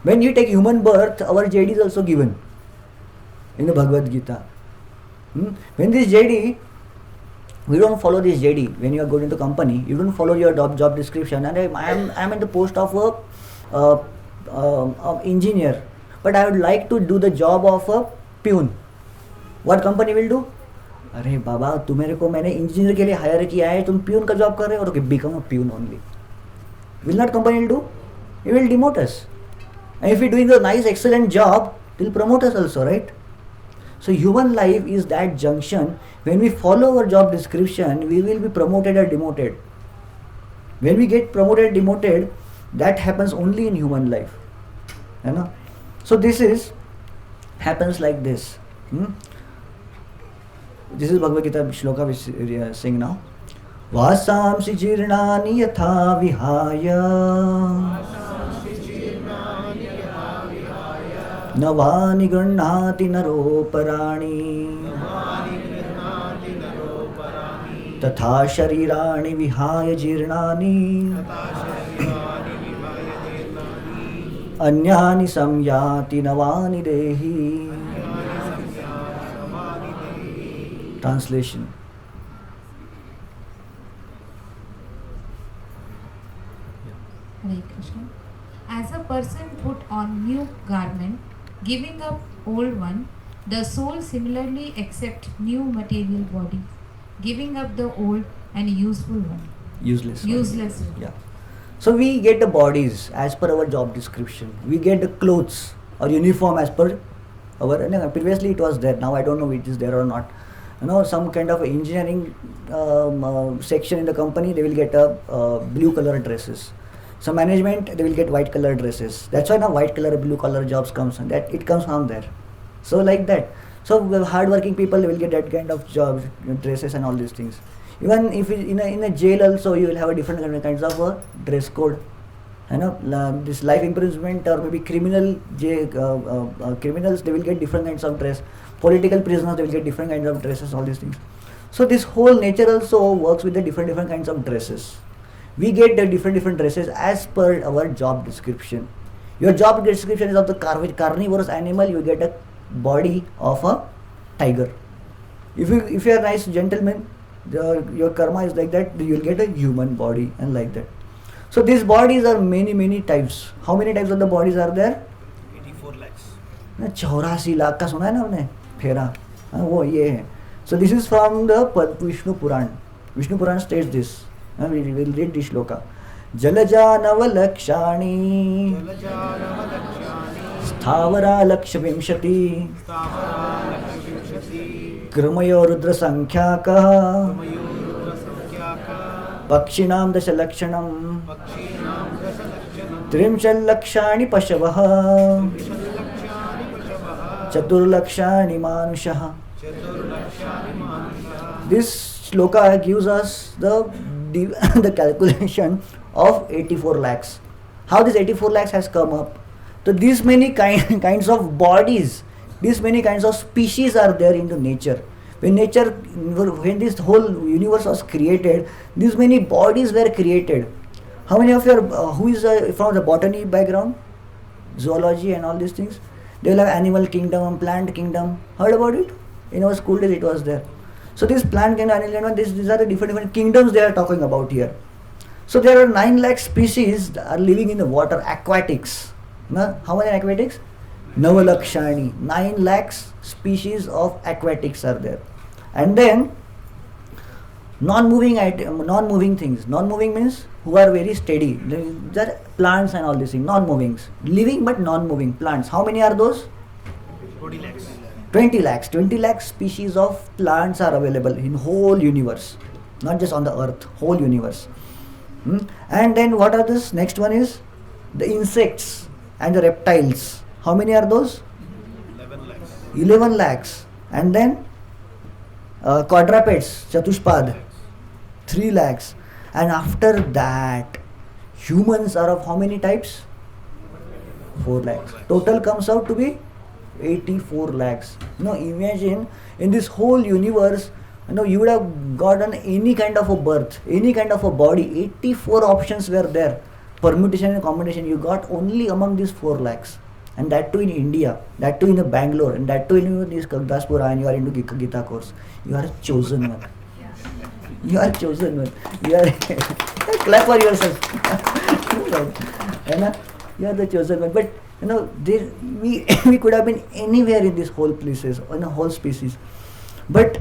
When we take human birth, our JD is also given in the Bhagavad Gita. When this JD, we don't follow this JD. When you are going into company, you don't follow your job description. And I am in the post of a engineer, but I would like to do the job of a peon. What company will do? अरे बाबा तुम्हारे को मैंने engineer के लिए higher किया है, तुम peon का जॉब कर रहे हो, और become a peon only. Will not company will do? It will demote us. And if we are doing a nice excellent job, it will promote us also, right? So human life is that junction. When we follow our job description, we will be promoted or demoted. When we get promoted, demoted, that happens only in human life. So this happens like this. This is Bhagavad Gita shloka which we are saying now. Vasamsi jirnani yatha vihaya navani gannati naroparani tatha sharirani vihaya jirnani anyani samyati navani dehi. Translation. Hare Krishna. As a person put on new garment, giving up old one, the soul similarly accepts new material body. giving up the old and useful one. Useless. one. Useless. Yeah. So we get the bodies as per our job description. We get the clothes or uniform as per our. No, previously it was there. Now I don't know if it is there or not. Some kind of engineering section in the company, they will get a blue color dresses. Some management, they will get white color dresses. That's why now white color, blue color jobs comes, and that it comes from there. So like that. So hard working people, they will get that kind of jobs, dresses and all these things. Even if in a jail also, you will have a different kinds of dress code. This life imprisonment or maybe criminals, they will get different kinds of dress. Political prisoners, they will get different kinds of dresses, all these things. So this whole nature also works with the different kinds of dresses. We get the different dresses as per our job description. Your job description is of the carnivorous animal, you get a body of a tiger. If you are a nice gentleman, your karma is like that, you will get a human body and like that. So these bodies are many types. How many types of the bodies are there? 84 lakhs. 84 lakh का सुना है ना आपने फेरा वो ये है. So this is from the Vishnu Puran. Vishnu Puran states this. We will read this shloka. Jalajanava lakshani Sthavara lakshvimshati Kramayo rudra sankhyaaka Pakshinam dasha lakshanam Trimshal lakshani pashavah Chaturlakshani manushaha. This shloka gives us the calculation of 84 lakhs. How this 84 lakhs has come up? So these many kinds of bodies, these many kinds of species are there in the nature. When this whole universe was created, these many bodies were created. How many of you who is from the botany background, zoology and all these things? They will have animal kingdom, plant kingdom. Heard about it? In our school days it was there. So this plant kingdom, animal kingdom, these are the different kingdoms they are talking about here. So there are 9 lakh species that are living in the water, aquatics. How many aquatics? Navalakshani. 9 lakhs species of aquatics are there. And then non-moving things. Non-moving means who are very steady. There are plants and all these things. Non-movings. Living but non-moving plants. How many are those? 20 lakhs. 20 lakhs. 20 lakh species of plants are available in whole universe. Not just on the earth, whole universe. And then what are this? Next one is the insects and the reptiles. How many are those? 11 lakhs. 11 lakhs. And then quadrupeds, Chatushpad, 3 lakhs. And after that, humans are of how many types? 4 lakhs. Total comes out to be 84 lakhs. Imagine in this whole universe, you would have gotten any kind of a birth, any kind of a body. 84 options were there. Permutation and combination, you got only among these 4 lakhs. And that too in India, that too in Bangalore, and that too in this Kaggadasapura, and you are into Gita course. You are a chosen one. You are chosen one. You are clap for yourself. You are the chosen one. But we could have been anywhere in these whole places, in a whole species. But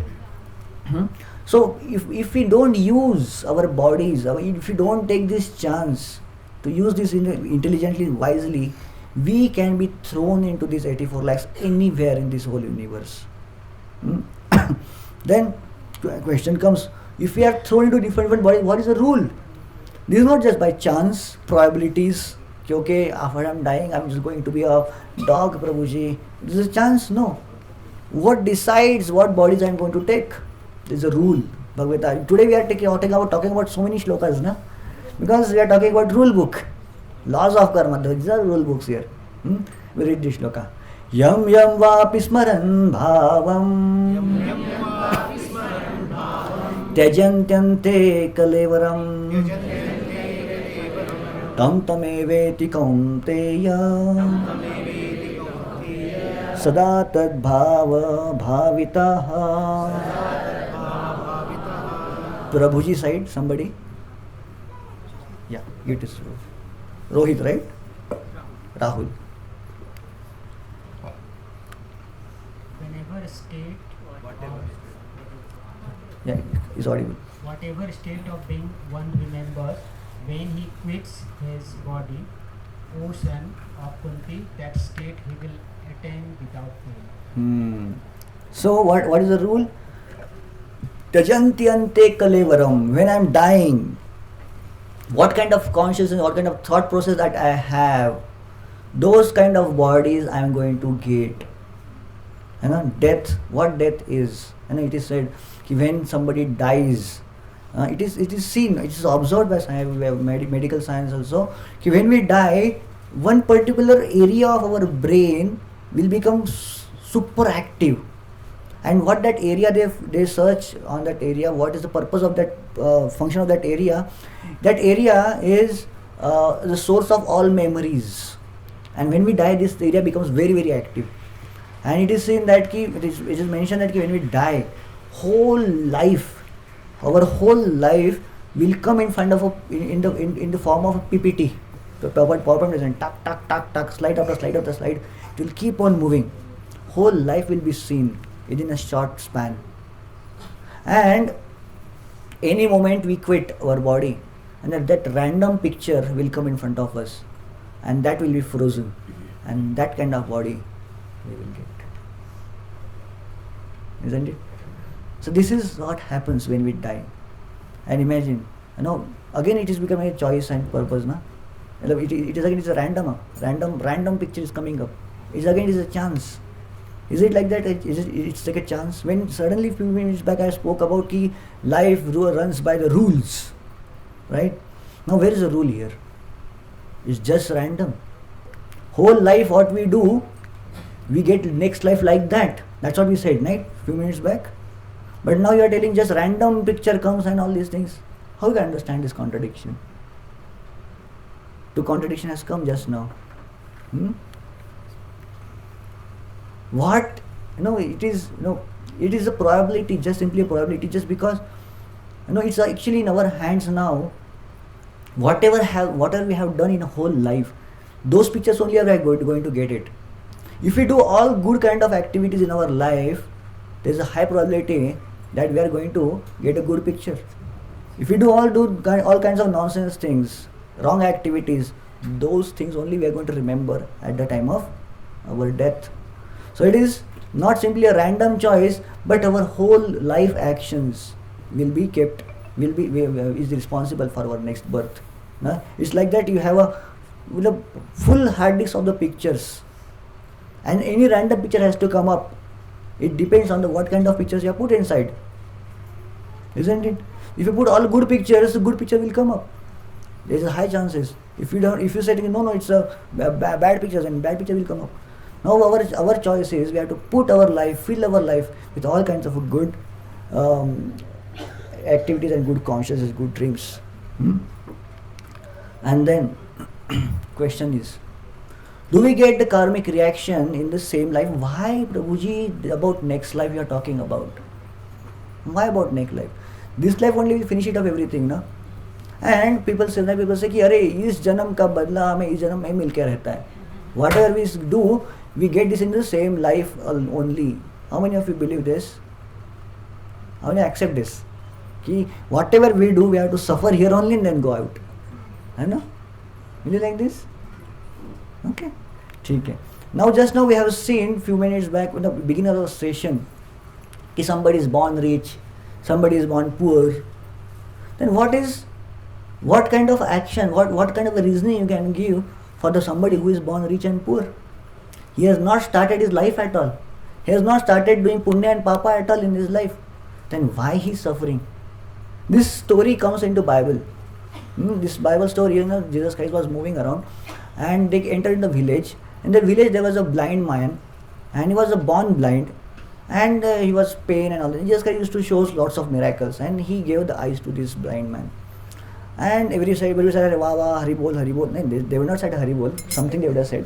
so if we don't use our bodies, if we don't take this chance to use this intelligently, wisely, we can be thrown into this 84 lakhs anywhere in this whole universe. Then question comes, if we are thrown into different bodies, what is the rule? This is not just by chance, probabilities. Okay, after I'm dying, I'm just going to be a dog, Prabhuji. This is a chance? No. What decides what bodies I'm going to take? There's a rule. Bhagavad. Today we are talking about so many shlokas, na? Because we are talking about rule book. Laws of karma. These are rule books here. We read this shloka. Yam yam vapi smaran bhavam Tyajantyante kalevaram Tam tameveti kaunteya Sada tad bhava bhavitaha. Prabhuji side, somebody? Yeah, it is Rohit, right? Rahul. Whenever a state Whatever. Yeah, is audible. Whatever state of being one remembers, when he quits his body, O son of Kunti, that state he will attain without fail. So what is the rule? Tajantyante kalevaram. When I'm dying, what kind of consciousness, what kind of thought process that I have, those kind of bodies I'm going to get. Death, what death is. It is said when somebody dies, it is seen, it is observed by science, we have medical science also. When we die, one particular area of our brain will become super active. And what that area they search on that area, what is the purpose of that function of that area? That area is the source of all memories. And when we die, this area becomes very, very active. And it is seen that it is mentioned that when we die, our whole life will come in front of in the form of a PPT. The PowerPoint is tuck tuck tuck tuck, slide after slide after slide. It will keep on moving. Whole life will be seen within a short span. And any moment we quit our body, and that random picture will come in front of us, and that will be frozen, and that kind of body we will get. Isn't it? So this is what happens when we die. And imagine, again it is becoming a choice and purpose, na? It is again, it's a random picture is coming up. It is a chance. Is it like that? It's like a chance. When suddenly few minutes back I spoke about ki life runs by the rules, right? Now where is the rule here? It's just random. Whole life what we do, we get next life like that. That's what we said, right? Few minutes back. But now you are telling just random picture comes and all these things. How you can understand this contradiction? The contradiction has come just now. What? It is a probability, just simply a probability, just because it's actually in our hands now. Whatever we have done in a whole life, those pictures only are going to get it. If we do all good kind of activities in our life, there is a high probability that we are going to get a good picture. If we do all kinds of nonsense things, wrong activities, those things only we are going to remember at the time of our death. So it is not simply a random choice, but our whole life actions is responsible for our next birth. It's like that you have a full hard disk of the pictures, and any random picture has to come up. It depends on what kind of pictures you have put inside, isn't it? If you put all good pictures, the good picture will come up. There's a high chances. If you say no, it's a bad pictures, and bad picture will come up. Now our choice is we have to put our life, fill our life with all kinds of good activities and good consciousness, good dreams. And then question is, do we get the karmic reaction in the same life? Why, Prabhuji, about next life you are talking about? Why about next life? This life only will finish it up everything, na? And people say कि अरे इस जन्म का बदला हमें इस जन्म में मिल के रहता है. Whatever we do, we get this in the same life only. How many of you believe this? How many accept this? कि whatever we do, we have to suffer here only and then go out. है ना? Will you like this? Okay. ठीक है. Now just now we have seen few minutes back in the beginning of the session कि somebody is born rich, somebody is born poor. Then what kind of action, what kind of a reasoning you can give for the somebody who is born rich and poor? He has not started his life at all. He has not started doing punya and papa at all in his life. Then why he is suffering? This story comes into Bible. This Bible story, Jesus Christ was moving around and they entered in the village. In the village there was a blind man and he was born blind and he was pain and all that. Jesus Christ used to show lots of miracles and he gave the eyes to this blind man. And everybody said, wow, wow, Hari Bol, Hari Bol. No, they would not say Hari Bol, something they would have said.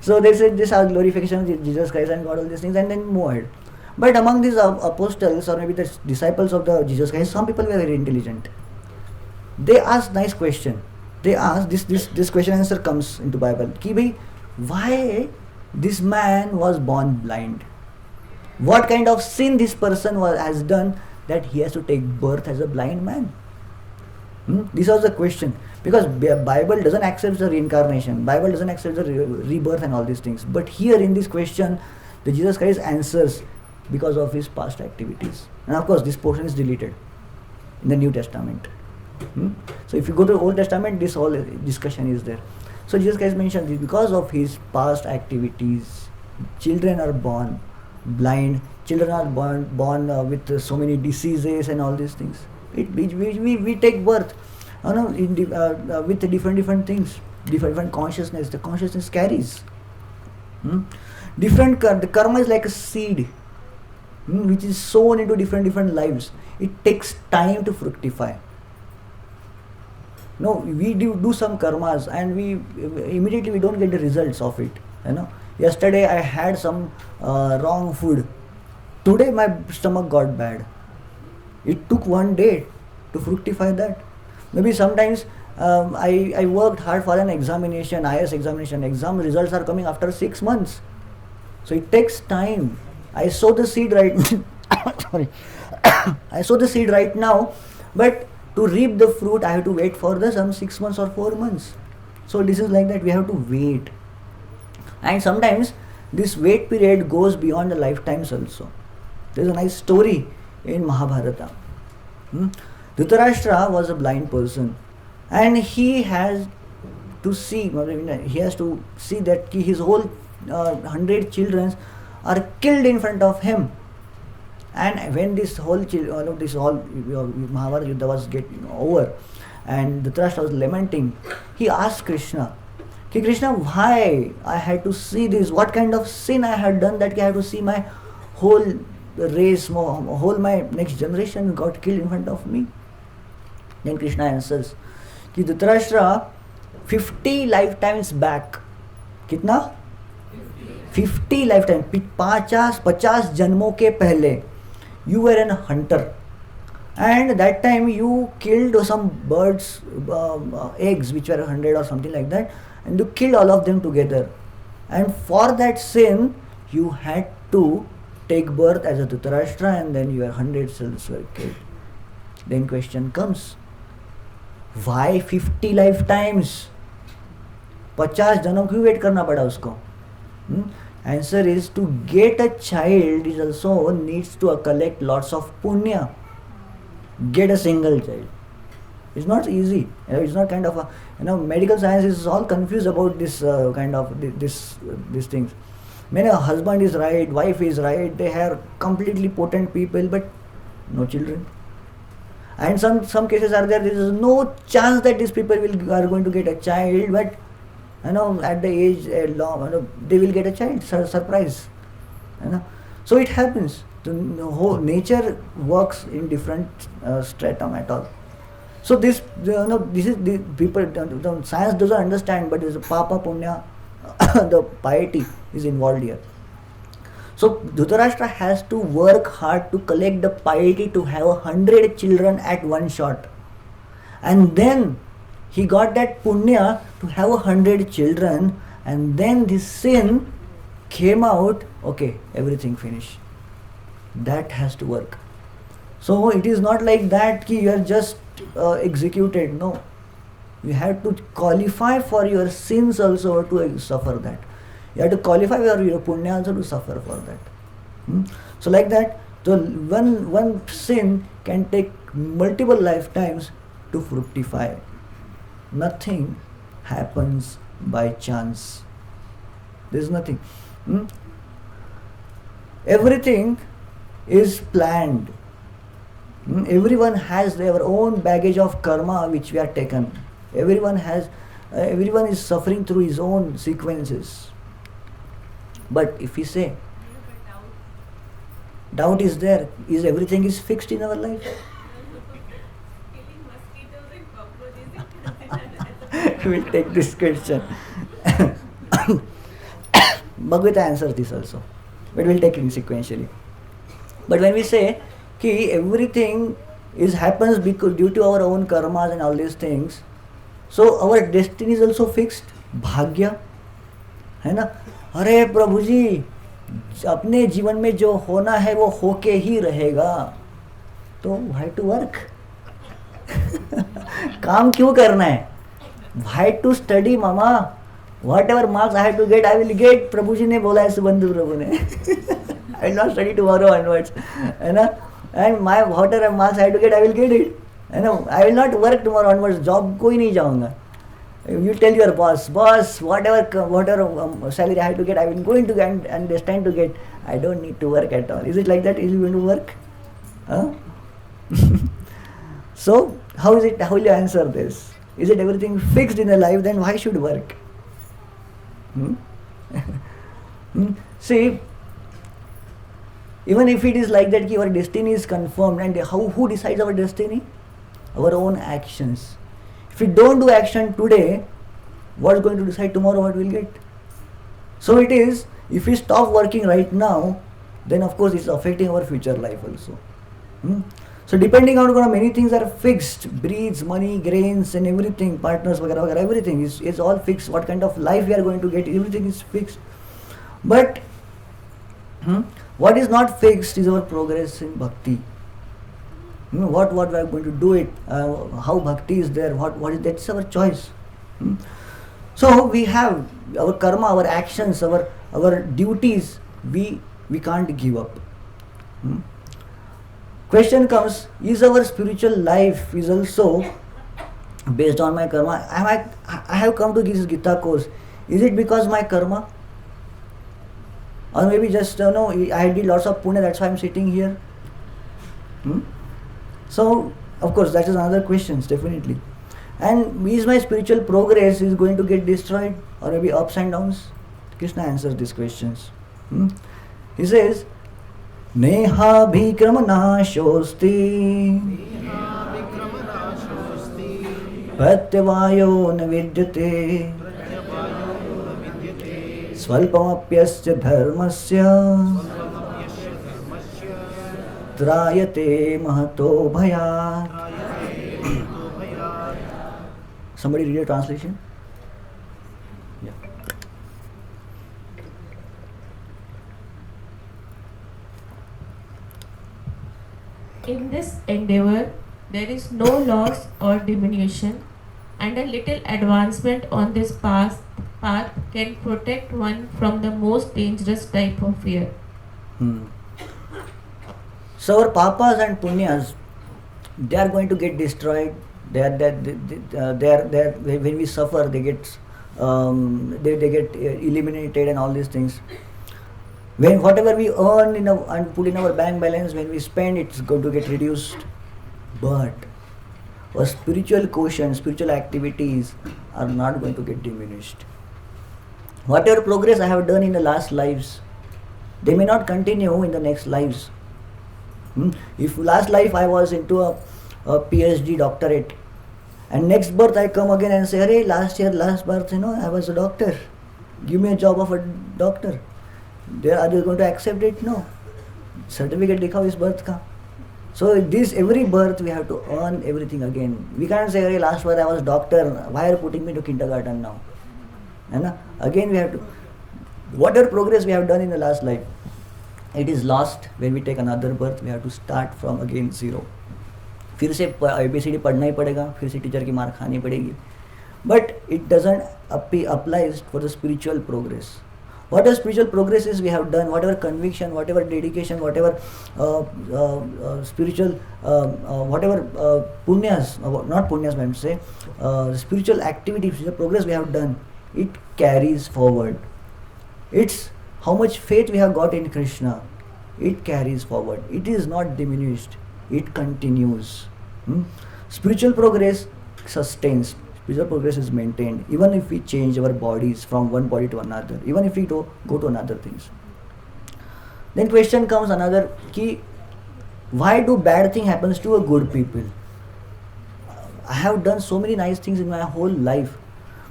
So they said this is glorification of Jesus Christ and God, all these things, and then move ahead. But among these apostles or maybe the disciples of the Jesus Christ, some people were very intelligent. They asked nice question. They asked this question answer comes into Bible. Ki bhai, why this man was born blind? What kind of sin this person has done that he has to take birth as a blind man? This was the question, because Bible doesn't accept the reincarnation, Bible doesn't accept the rebirth and all these things. But here in this question, the Jesus Christ answers because of his past activities. And of course, this portion is deleted in the New Testament. So if you go to the Old Testament, this whole discussion is there. So Jesus Christ mentioned this, because of his past activities, children are born blind, children are born with so many diseases and all these things. We take birth, with different things, different consciousness. The consciousness carries. The karma is like a seed, which is sown into different lives. It takes time to fructify. No, we do some karmas and we immediately don't get the results of it. Yesterday I had some wrong food. Today my stomach got bad. It took one day to fructify that. Maybe sometimes I worked hard for an examination, IS examination. Exam results are coming after 6 months. So it takes time. I sow the seed right sorry. I sow the seed right now, but to reap the fruit I have to wait for some 6 months or 4 months. So this is like that, we have to wait. And sometimes this wait period goes beyond the lifetimes also. There is a nice story in Mahabharata. Dhritarashtra was a blind person, and he has to see that his whole 100 children are killed in front of him. And when this whole Mahabharata Yuddha was getting over, and Dhritarashtra was lamenting, he asked Krishna, Krishna, why I had to see this? What kind of sin I had done that I had to see my whole race, my next generation got killed in front of me? Then Krishna answers, Dhritarashtra, 50 lifetimes back, kitna? 50 lifetimes, 50 janmo ke pehle, you were a hunter, and that time you killed some birds' eggs, which were 100 or something like that, and you killed all of them together. And for that sin, you had to take birth as a Dhritarashtra, and then your 100 cells were killed. Then question comes, why 50 lifetimes? 50 janam क्यों wait करना पड़ा उसको? Answer is, to get a child is also needs to collect lots of punya. Get a single child. It's not easy. It's not kind of medical science is all confused about this these things. Many a husband is right, wife is right, they have completely potent people, but no children. And some cases are there is no chance that these people are going to get a child, but at the age they will get a child, surprise. So it happens. The whole nature works in different stratum at all. So this is the people. Science doesn't understand, but there's a papa punya, the piety is involved here. So Dhritarashtra has to work hard to collect the piety to have 100 children at one shot, and then he got that punya to have 100 children, and then this sin came out. Okay, everything finished. That has to work. So it is not like that ki you are just executed. No, you have to qualify for your sins also to suffer that. You have to qualify for your punya also to suffer for that. So like that, so one sin can take multiple lifetimes to fructify. Nothing happens by chance. There is nothing. Everything is planned. Everyone has their own baggage of karma which we are taken. Everyone is suffering through his own sequences. But if we say doubt is there, is everything is fixed in our life? We will take this question. Bhagavata answers this also, but we will take it sequentially. But when we say कि everything happens because due to our own karmas and all these things, so our destiny is also fixed. भाग्य है ना? अरे प्रभु जी, अपने जीवन में जो होना है वो होके ही रहेगा. तो why to work? काम क्यों करना है? Why to study, mama? Whatever marks I have to get, I will get. प्रभु जी ने बोला है, सुबंधु प्रभु ने. I will not study tomorrow onwards, है ना? And my whatever marks I have to get, I will get it. है ना? I will not work tomorrow onwards. Job को ही नहीं जाऊँगा. You tell your boss, whatever salary I have to get, I will going to get and destined to get. I don't need to work at all. Is it like that? Is it going to work? Huh? So how is it? How will you answer this? Is it everything fixed in a life? Then why should work? See, even if it is like that, our destiny is confirmed, and who decides our destiny? Our own actions. If we don't do action today, what's going to decide tomorrow what we'll get? So it is, if we stop working right now, then of course it's affecting our future life also. So depending on many things are fixed, breeds, money, grains and everything, partners, everything is all fixed. What kind of life we are going to get, everything is fixed. But what is not fixed is our progress in bhakti. What we are going to do it, how bhakti is there, what is that's our choice. So we have our karma, our actions, our duties, we can't give up. Question comes, is our spiritual life is also based on my karma? I have come to this Gita course. Is it because my karma? Or maybe just I did lots of punya, that's why I'm sitting here. So of course that is another question, definitely. And is my spiritual progress is going to get destroyed, or maybe ups and downs? Krishna answers these questions. He says, Neha bhikrama nashosti pratyavayo na vidyate swalpamapyasya dharmasya trayate mahato bhayat. Somebody read a translation? Yeah. In this endeavor, there is no loss or diminution, and a little advancement on this path can protect one from the most dangerous type of fear. So our papas and punyas, they are going to get destroyed. They are when we suffer, they get eliminated and all these things. When whatever we earn and put in our bank balance, when we spend, it's going to get reduced. But our spiritual quotient, spiritual activities are not going to get diminished. Whatever progress I have done in the last lives, they may not continue in the next lives. If last life I was into a PhD doctorate, and next birth I come again and say, "Hey, last birth, I was a doctor. Give me a job of a doctor." Are they going to accept it? No. Certificate dikhao is birth ka. So every birth we have to earn everything again. We can't say, "Hey, last birth I was doctor. Why are you putting me to kindergarten now?" Again we have to, whatever progress we have done in the last life, it is lost. When we take another birth, we have to start from again zero. फिर से ABCD पढ़ना ही पड़ेगा, फिर से teacher की मार खानी पड़ेगी. But it doesn't apply for the spiritual progress. Whatever spiritual progresses we have done, whatever conviction, whatever dedication, whatever spiritual, whatever punyas, not punyas, I am say, spiritual activities, spiritual progress we have done, it carries forward. It's how much faith we have got in Krishna. It carries forward. It is not diminished. It continues. Spiritual progress sustains. Spiritual progress is maintained. Even if we change our bodies from one body to another, even if we go to another things. Then question comes another, ki, why do bad thing happens to a good people? I have done so many nice things in my whole life,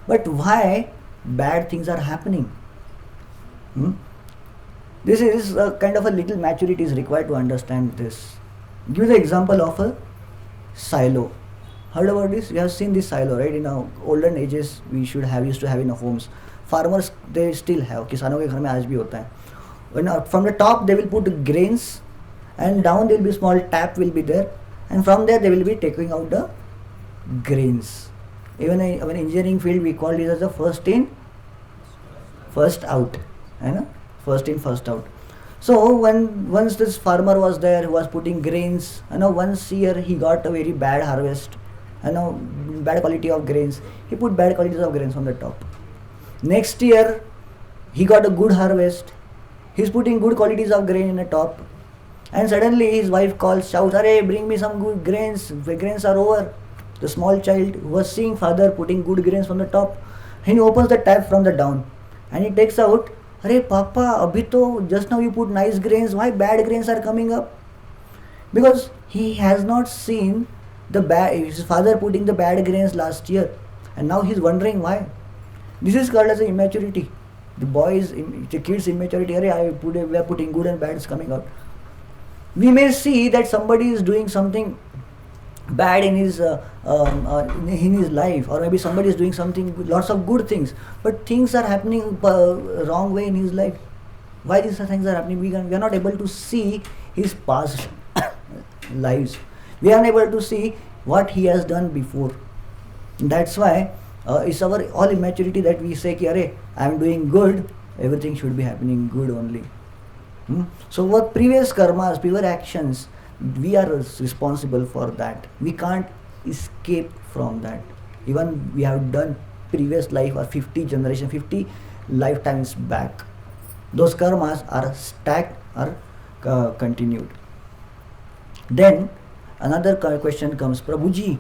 but why bad things are happening? This is a kind of a little maturity is required to understand this. Give the example of a silo. Heard about this? We have seen this silo, right? In our olden ages, we used to have in our homes. Farmers, they still have. किसानों के घर में आज भी होता है. From the top, they will put grains, and down there will be small tap will be there, and from there they will be taking out the grains. Even in our engineering field we call it as the first in first out, you know, first in first out. So once this farmer was there who was putting grains, you know, once year he got a very bad harvest, you know, bad quality of grains, he put bad qualities of grains on the top. Next year he got a good harvest, he's putting good qualities of grain in the top, and suddenly his wife calls, shouts, "Arey, bring me some good grains, the grains are over." The small child who was seeing father putting good grains from the top, he opens the tap from the down and he takes out, "Arey Papa, abhi to just now you put nice grains, why bad grains are coming up?" Because he has not seen his father putting the bad grains last year, and now he's wondering why. This is called as a immaturity. The kid's immaturity. Arey, we are putting good and bad is coming out. We may see that somebody is doing something bad in his life, or maybe somebody is doing something, lots of good things, but things are happening wrong way in his life. Why these things are happening? We are not able to see his past lives. We are unable to see what he has done before. That's why it's our all immaturity that we say, "Arey, I am doing good. Everything should be happening good only." So what previous karmas, previous actions, we are responsible for that. We can't escape from that. Even we have done previous life or 50 lifetimes back. Those karmas are stacked or continued. Then another question comes, Prabhuji,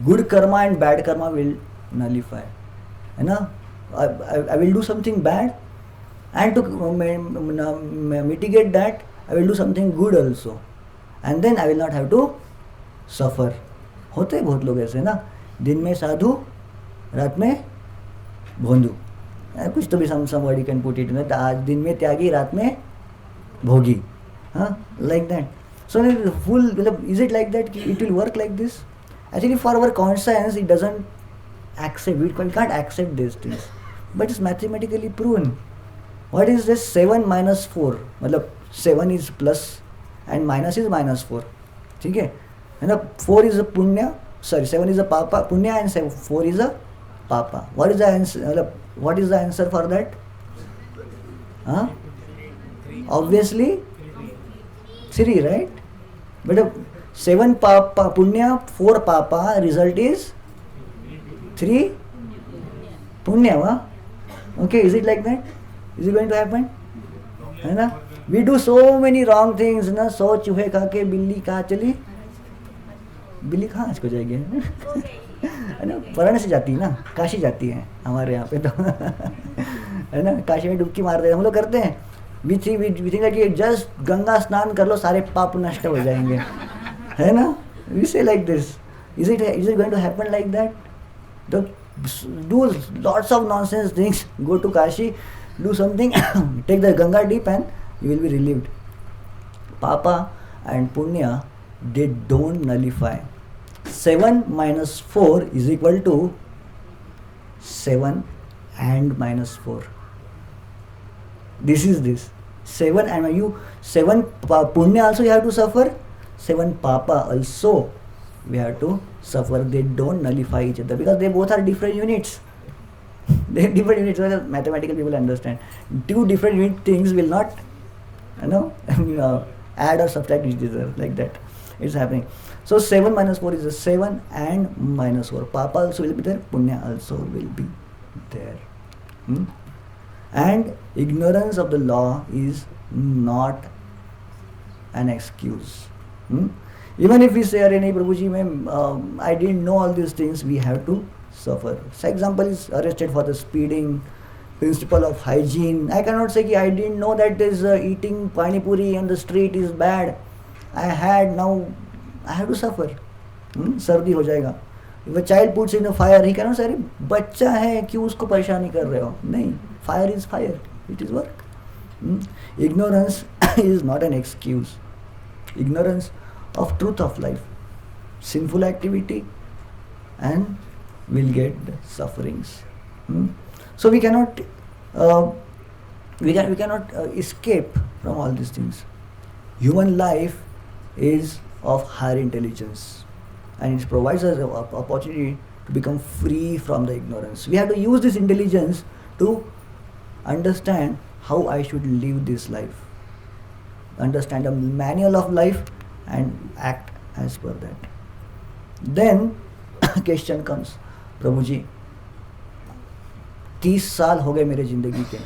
good karma and bad karma will nullify. You know, I will do something bad, and to mitigate that, I will do something good also, and then I will not have to suffer. होते हैं बहुत लोग ऐसे ना, दिन में साधु, रात में भोंदू, कुछ तो भी somebody can put it, आज दिन में त्यागी, रात में भोगी, like that. So is it like that? It will work like this? Actually, for our conscience, it doesn't accept. We can't accept these things, but it's mathematically proven. What is this 7 minus 4? मतलब 7 is plus and minus is minus 4. ठीक है? And 4 is a punya. Sorry, 7 is a papa punya and 4 is a papa. What is the answer? What is the answer for that? Obviously 3, right? But 7 papa punya, 4 papa, result is 3 punya. Okay, is it like that? Is it going to happen? है ना? We do so many wrong things ना. 100 चूहे खा के बिल्ली कहाँ चली? बिल्ली कहाँ आज को जाएगी? है ना? वाराणसी जाती है ना, काशी जाती है हमारे यहाँ पे तो है ना, काशी में डुबकी मारते हैं हम लोग, करते हैं. We think that just Ganga स्नान कर लो, सारे पाप नष्ट हो जाएंगे, है ना? We say like this. Is it going to happen like that? Do lots of nonsense things. Go to Kashi, do something, take the Ganga deep, and you will be relieved. Papa and Punya, they don't nullify. 7 minus 4 is equal to 7 and minus 4. This is this. 7 and 7 Punya also you have to suffer. 7 Papa also we have to suffer. They don't nullify each other because they both are different units. They are different units. So mathematical people understand. Two different unit things will not, add or subtract each other like that. It's happening. So 7 minus 4 is a 7 and minus 4. Papa also will be there. Punya also will be there. And ignorance of the law is not an excuse. Even if we say, "Nahi Prabhuji, I didn't know all these things," we have to suffer. So example is arrested for the speeding, principle of hygiene. I cannot say I didn't know that this eating pani puri on the street is bad. Now I have to suffer. सर्दी हो जाएगा. If a child puts in a fire, he cannot say, "अरे बच्चा है क्यों उसको परेशानी कर रहे हो?" नहीं, fire is fire. It is work. Ignorance is not an excuse. Ignorance of truth of life, sinful activity, and will get sufferings. So we cannot escape from all these things. Human life is of higher intelligence, and it provides us an opportunity to become free from the ignorance. We have to use this intelligence to understand how I should live this life, understand the manual of life, and act as per that. Then question comes, प्रभु जी 30 साल हो गए मेरे जिंदगी के,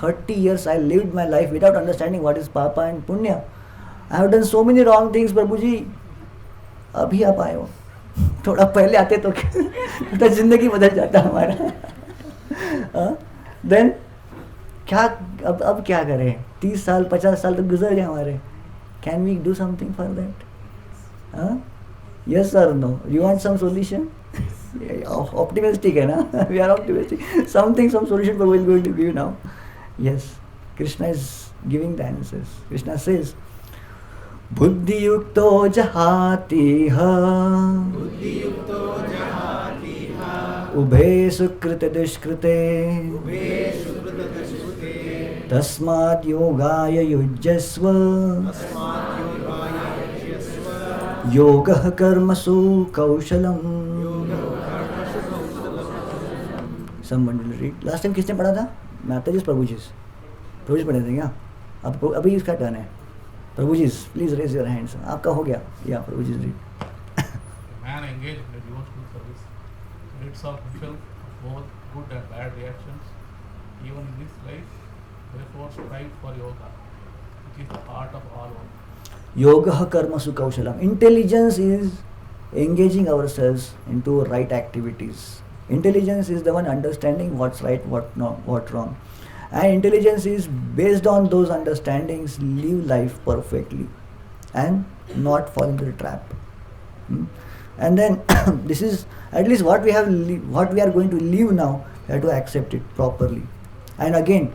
30 years I lived my life without understanding what is papa and punya. I have done so many wrong things, प्रभु जी अभी आप आए हो, थोड़ा पहले आते तो तो जिंदगी बदल जाता हमारा. देन क्या, अब क्या करें, 30 साल 50 साल तो गुजर गए हमारे. Can we do something for that? Yes और no? You want some solution? Optimistic है ना? We are optimistic. Something, some solution we will going to give now. Yes, Krishna is giving the answers. Krishna says, बुद्धियुक्तो जहातिह उभे सुकृत दुष्कृते तस्मात् योगाय युज्यस्व योगः कर्मसु कौशलम. Someone will read. Last time किसने पढ़ा था? माता जी, प्रभु जी पढ़े थे क्या? अब अभी इसका टर्न है. प्रभु जी, प्लीज रेज योर हैंड्स. आपका हो गया या प्रभु जी read. Man engaged in a devotional service rids of himself of both good and bad reactions, even in this life. Therefore, strive for yoga, which is the heart of all work. Yoga karmasu kaushalam. Intelligence is engaging ourselves into right activities. Intelligence is the one understanding what's right, what not, what wrong. And intelligence is based on those understandings, live life perfectly and not fall into the trap. And then this is at least what we have, what we are going to live now. We have to accept it properly. And again,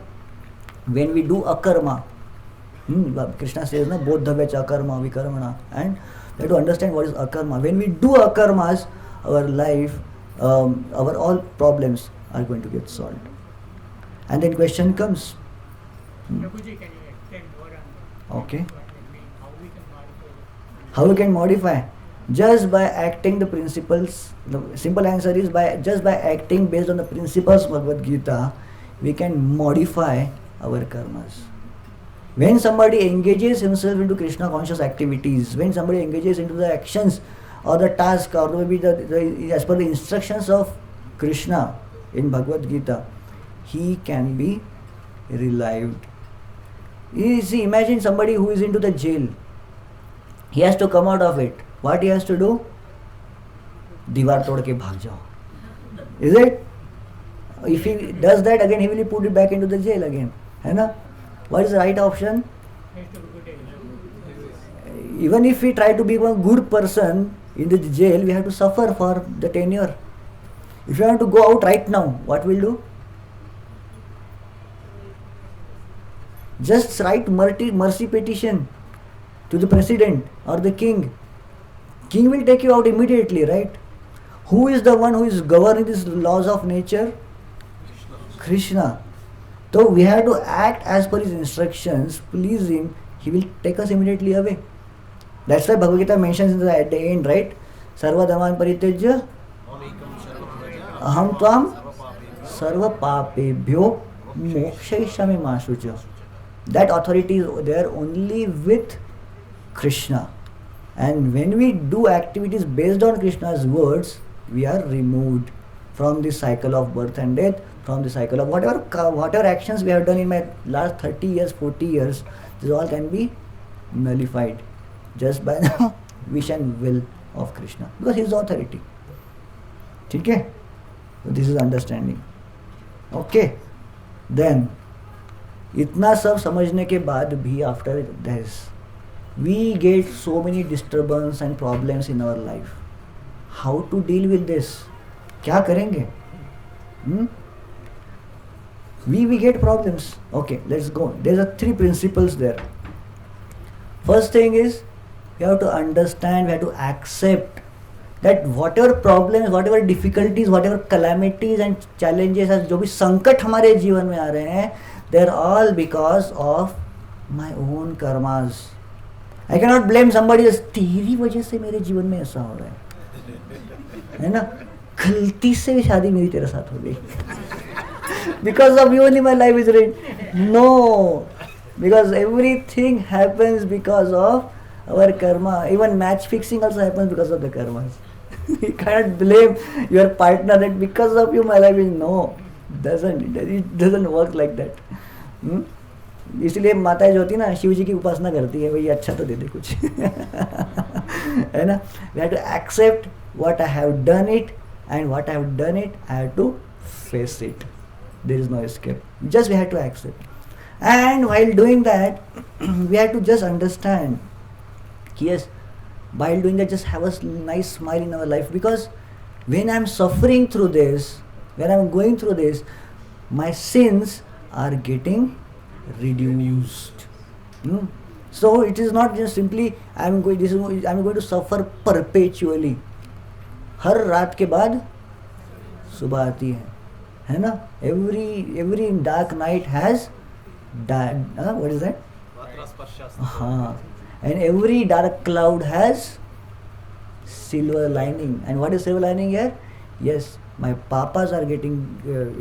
when we do akarma, Krishna says, na, bodhavya akarma vikarmana, and we have to understand what is akarma. When we do akarmas, our life, our all problems are going to get solved. And then question comes. Prabhuji, can you explain more on that? Okay. What it means, how we can modify? How we can modify? Just by acting the principles. The simple answer is just by acting based on the principles of Bhagavad Gita, we can modify our karmas. When somebody engages himself into Krishna conscious activities, when somebody engages into the actions or the task or maybe as per the instructions of Krishna in Bhagavad Gita, he can be relived. You see, imagine somebody who is into the jail. He has to come out of it. What he has to do? Diwar tod ke bhag jao. Is it? If he does that again, he will put it back into the jail again. Hai na? What is the right option? Even if we try to become a good person in the jail, we have to suffer for the tenure. If you want to go out right now, what will do? Just write mercy petition to the president or the king. King will take you out immediately, right? Who is the one who is governing these laws of nature? Krishna. So we have to act as per his instructions, please him, he will take us immediately away. That's why Bhagavad Gita mentions at the end, right? Sarva dharman parityajya aham tvam sarva papebhyo mokshayishami ma shucha. That authority is there only with Krishna. And when we do activities based on Krishna's words, we are removed from the cycle of birth and death, from the cycle of whatever actions we have done in my last 30 years, 40 years, this all can be nullified just by the wish and will of Krishna, because his authority. Okay? So this is understanding. Okay? Then, इतना सब समझने के बाद भी after this, we get so many disturbance and problems in our life. How to deal with this? क्या करेंगे? We get problems. Okay, let's go. There are 3 principles there. First thing is, we have to understand, we have to accept that whatever problems, whatever difficulties, whatever calamities and challenges, जो भी संकट हमारे जीवन में आ रहे हैं, they're all because of my own karmas. I can not blame somebody else, तेरी वजह से मेरे जीवन में ऐसा हो रहा है ना, गलती से शादी मेरी तेरे साथ हो गई, because of you only my life is red. No, because everything happens because of our karma. Even match fixing also happens because of the karmas. You cannot blame your partner that because of you my life is, no, it doesn't work like that. इसलिए माताएं जो होती है ना, शिव जी की उपासना करती है, भाई अच्छा तो दे दे कुछ. है ना. We have to accept what I have done it, and what I have done it I have to face it. There is no escape. Just we have to accept. And while doing that, we have to just understand, yes, while doing that, just have a nice smile in our life, because when I'm suffering through this, when I'm going through this, my sins are getting reduced. So it is not just simply I'm going to suffer perpetually. हर रात के बाद सुबह आती है ना. Every dark night has what is that? And every dark cloud has silver lining. And what is silver lining here? Yes, my papas are getting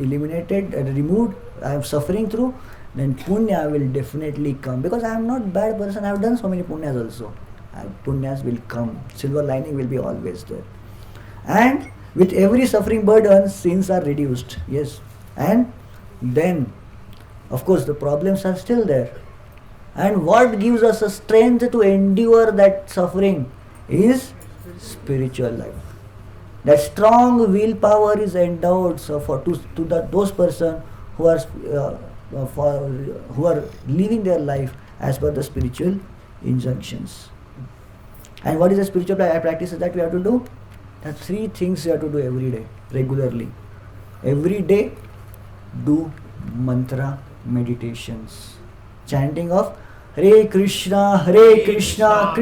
eliminated and removed. I am suffering through. Then punya will definitely come, because I am not bad person. I have done so many punyas also. Punyas will come. Silver lining will be always there. And with every suffering burden, sins are reduced. Yes, and then, of course, the problems are still there. And what gives us a strength to endure that suffering is spiritual life. That strong willpower is endowed those persons who are living their life as per the spiritual injunctions. And what is the spiritual practices that we have to do? There are 3 things we have to do every day, regularly. Every day, do mantra meditations, chanting of Hare Krishna, Krishna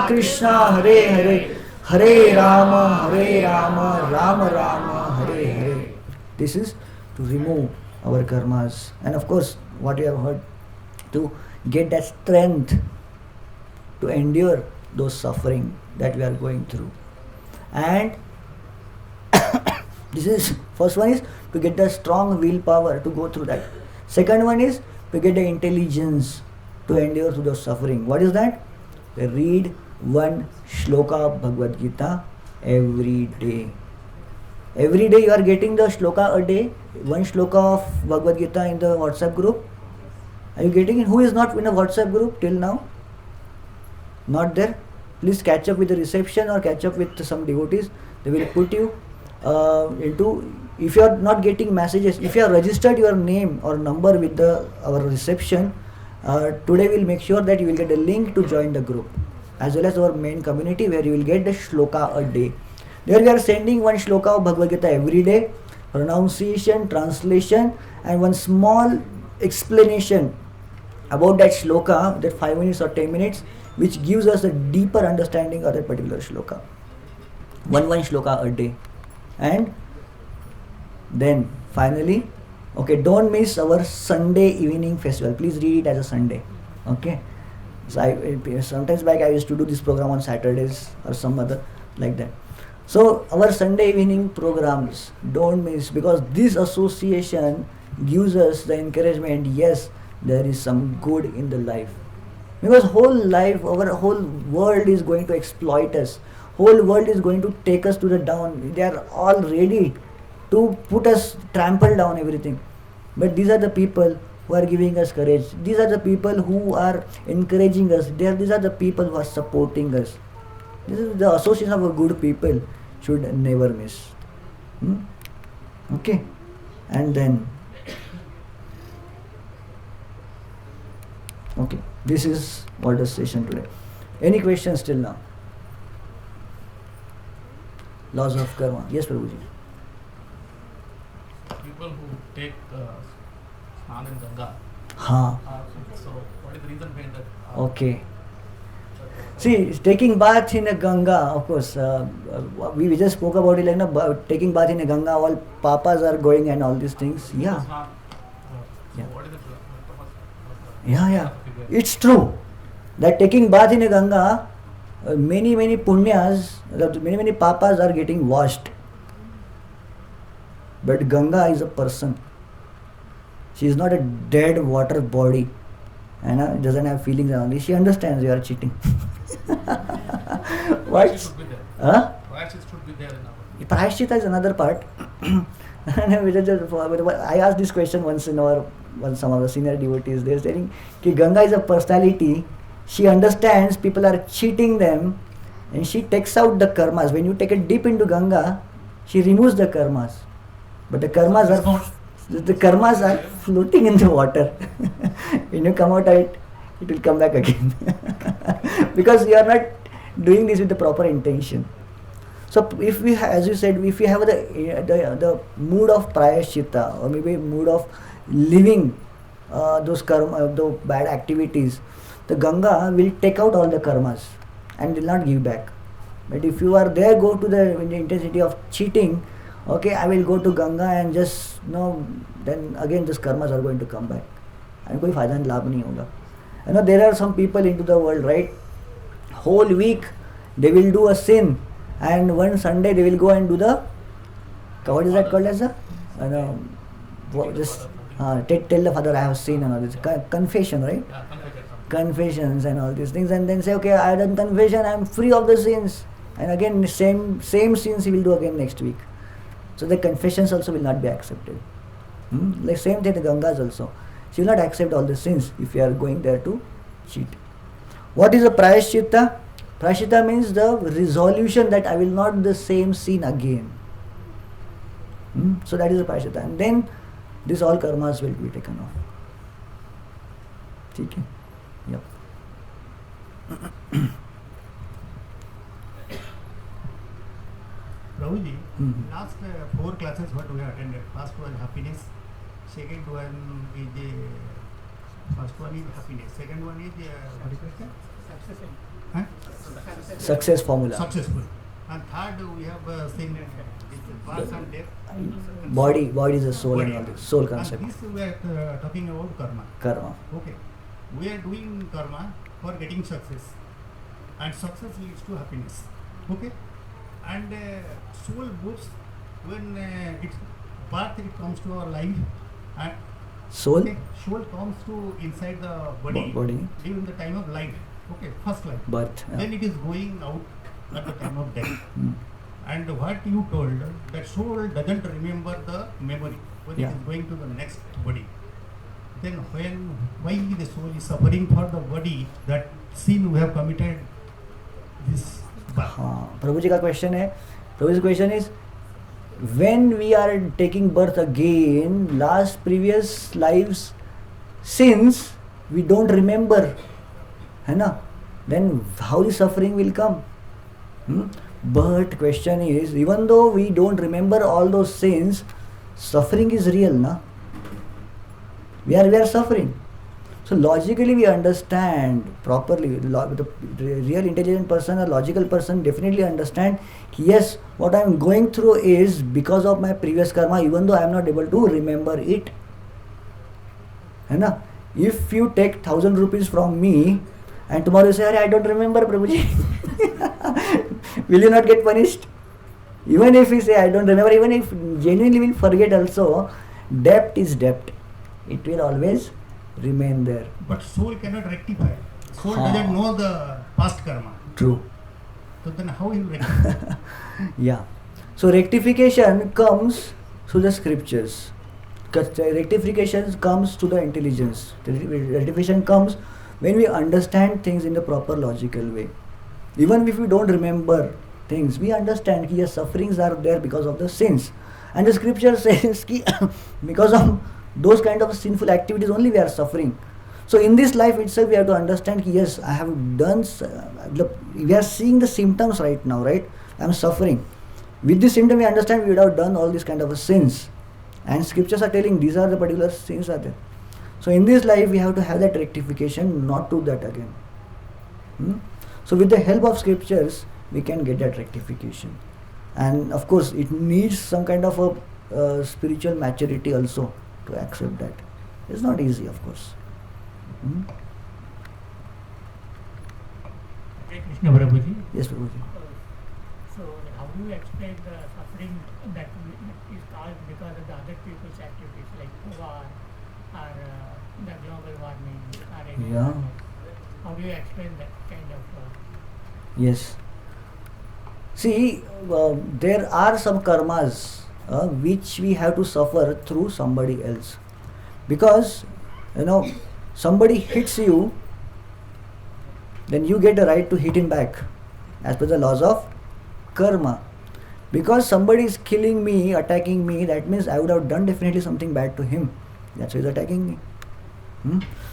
Krishna, Hare Hare, Hare Rama, Rama Rama, Hare Hare. This is to remove our karmas, and of course, what you have heard, to get that strength to endure those suffering that we are going through. And this is, first one is to get the strong willpower to go through that. Second one is to get the intelligence to endure through the suffering. What is that? Read one shloka of Bhagavad Gita every day. Every day you are getting the shloka a day, one shloka of Bhagavad Gita in the WhatsApp group. Are you getting it? Who is not in a WhatsApp group till now? Not there? Please catch up with the reception or catch up with some devotees. They will put you into, if you are not getting messages, if you have registered your name or number with our reception, today we will make sure that you will get a link to join the group, as well as our main community, where you will get the shloka a day. There we are sending one shloka of Bhagavad Gita every day, pronunciation, translation, and one small explanation about that shloka, that 5 minutes or 10 minutes, which gives us a deeper understanding of that particular shloka. One shloka a day. And then finally, okay, don't miss our Sunday evening festival. Please read it as a Sunday. Okay. So sometimes back I used to do this program on Saturdays or some other like that. So our Sunday evening programs, don't miss, because this association gives us the encouragement, yes, there is some good in the life. Because whole life, our whole world is going to exploit us. Whole world is going to take us to the down. They are all ready to put us, trample down everything. But these are the people who are giving us courage. These are the people who are encouraging us. These are the people who are supporting us. This is the association of a good people should never miss. Okay. And then, okay, this is what the session today. Any questions till now? Laws of karma. Yes, Prabhuji. People who take snan in Ganga. So what is the reason behind that? Okay. See, taking bath in a Ganga, of course, we just spoke about it, like taking bath in a Ganga, all papas are going and all these things. Yeah. So Yeah. what is the purpose? Yeah. It's true. That taking bath in a Ganga, many punyas, many papas are getting washed. But Ganga is a person. She is not a dead water body. And doesn't have feelings around it. She understands you are cheating. What? Prayashchit should be there. Huh? Prayashchit should be there in our. Prayashchita is another part. I asked this question once in some of the senior devotees. They are saying that Ganga is a personality. She understands people are cheating them, and she takes out the karmas. When you take a dip into Ganga, she removes the karmas. But the karmas are floating in the water. When you come out of it, it will come back again. Because you are not doing this with the proper intention. So if we, as you said, if we have the mood of prayashchita, or maybe mood of living those karma, those bad activities, the Ganga will take out all the karmas and will not give back. But if you are there, go to the intensity of cheating, okay, I will go to Ganga and just then again those karmas are going to come back. And कोई फायदा नहीं, लाभ नहीं होगा. There are some people into the world, right? Whole week they will do a sin, and one Sunday they will go and do the, what is that called as a, just tell the father I have sinned and all this, confession, right? Yeah, Confessions and all these things, and then say, okay, I have done confession, I am free of the sins, and again same sins he will do again next week. So the confessions also will not be accepted. Like same thing the Gangas also. She will not accept all the sins if you are going there to cheat. What is a prayashchita? Prayashchita means the resolution that I will not do the same sin again. So that is a prayashchita, and then this all karmas will be taken off. Okay. Yep. Prabhuji, last 4 classes what we have attended. First one happiness, second one is first one is happiness, second one is what is it? Success formula. Successful, and third we have seen birth and death. Body is a soul and all this soul concept. And this we are talking about karma. Karma. Okay, we are doing karma for getting success, and success leads to happiness. Okay, and soul moves when it comes to our life, and Soul? soul comes to inside the body during the time of life. Okay, first life. Birth. Yeah. Then it is going out at the time of death. And what you told, that soul doesn't remember the memory when it is going to the next body. Then why the soul is suffering for the body, that sin we have committed this birth? Prabhuji's question is, when we are taking birth again, previous lives sins we don't remember, then how the suffering will come? But question is, even though we don't remember all those sins, suffering is real, na? We are suffering. So logically we understand properly. The real intelligent person, a logical person definitely understand, yes, what I am going through is because of my previous karma, even though I am not able to remember it. If you take 1,000 rupees from me and tomorrow you say, I don't remember, Prabhuji, will you not get punished? Even if you say, I don't remember, even if genuinely will forget also, debt is debt. It will always remain there. But soul cannot rectify. Soul doesn't know the past karma. True. So then how he will rectify? Yeah. So rectification comes through the scriptures. Rectification comes to the intelligence. Rectification comes when we understand things in the proper logical way. Even if we don't remember things, we understand that yes, sufferings are there because of the sins. And the scripture says because of those kind of sinful activities only we are suffering. So in this life itself we have to understand, yes, I have done, we are seeing the symptoms right now, right? I am suffering. With this symptom we understand we would have done all these kind of sins. And scriptures are telling these are the particular sins are there. So in this life we have to have that rectification, not do that again. So with the help of scriptures we can get that rectification. And of course it needs some kind of a spiritual maturity also to accept that. It's not easy, of course. Krishna Prabhuji. Yes, Prabhuji. So, how do you explain the suffering that is caused because of the other people's activities like war or the global warming or any Yeah. other? How do you explain that kind of? Yes. See, there are some karmas which we have to suffer through somebody else. Because, somebody hits you, then you get a right to hit him back as per the laws of karma. Because somebody is killing me, attacking me, that means I would have done definitely something bad to him. That's why he's attacking me.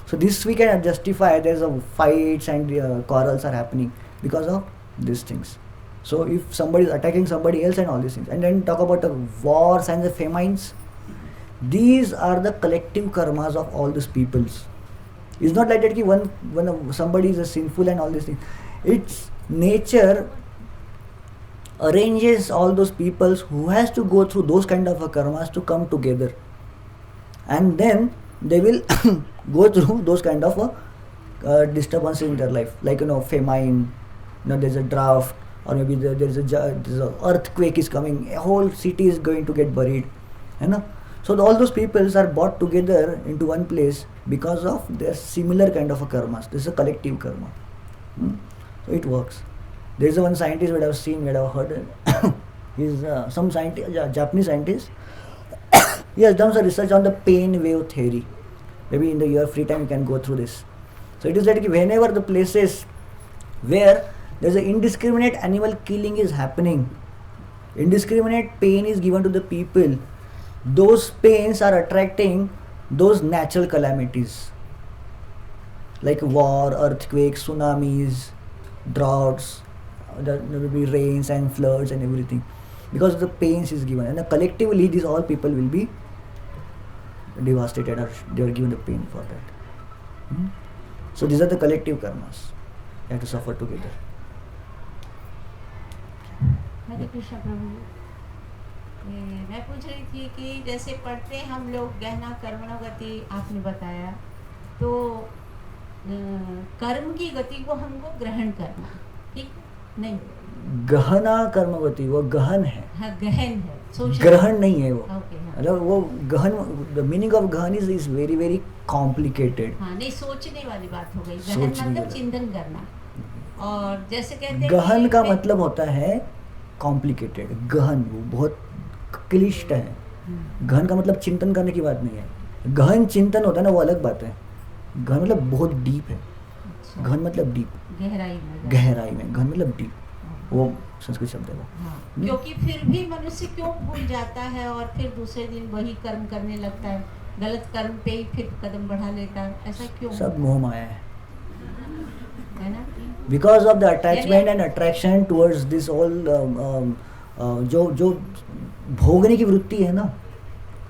So this we can justify. There's a fights and quarrels are happening because of these things. So if somebody is attacking somebody else and all these things, and then talk about the wars and the famines, these are the collective karmas of all these peoples. It's not like that ki when somebody is a sinful and all these things. It's nature arranges all those peoples who has to go through those kind of karmas to come together, and then they will go through those kind of disturbances in their life, like famine, there's a drought, or maybe there's a earthquake is coming, a whole city is going to get buried, so all those peoples are brought together into one place because of their similar kind of a karmas. This is a collective karma. So it works. There is one scientist we have seen, we have heard. He's some scientist, Japanese scientist. He has done some research on the pain wave theory. Maybe in your free time you can go through this. So it is that whenever the places where there is an indiscriminate animal killing is happening, indiscriminate pain is given to the people, those pains are attracting those natural calamities like war, earthquakes, tsunamis, droughts, there will be rains and floods and everything, because the pains is given, and collectively these all people will be devastated, or they are given the pain for that. So these are the collective karmas you have to suffer together. हरे कृष्ण प्रभु। मैं पूछ रही थी कि जैसे पढ़ते हैं हम लोग गहना कर्मणो गति आपने बताया, तो कर्म की गति को हमको ग्रहण करना, ठीक नहीं? गहना कर्मवती वो गहन है, हाँ गहन है, ग्रहण नहीं है वो। हाँ। वो गहन, द मीनिंग ऑफ गहन इज वेरी वेरी कॉम्प्लिकेटेड। हाँ नहीं, सोचने वाली बात हो गई। गहन मतलब चिंतन करना, और जैसे कहते हैं गहन का मतलब होता है कॉम्प्लिकेटेड, गहन वो बहुत क्लिष्ट है। गहन का मतलब चिंतन करने की बात नहीं है। गहन चिंतन होता है ना, वो अलग बात है। गहन मतलब बहुत डीप है। अच्छा। गहन मतलब डीप, गहराई में, गहन मतलब डीप, वो संस्कृत शब्द है वो। हाँ। क्योंकि फिर भी मनुष्य क्यों भूल जाता है और फिर दूसरे दिन वही कर्म करने लगता है, गलत कर्म पे ही फिर कदम बढ़ा लेता है, ऐसा क्यों? सब मोह माया है ना, because of the attachment and attraction towards this all, जो भोगने की वृत्ति है ना,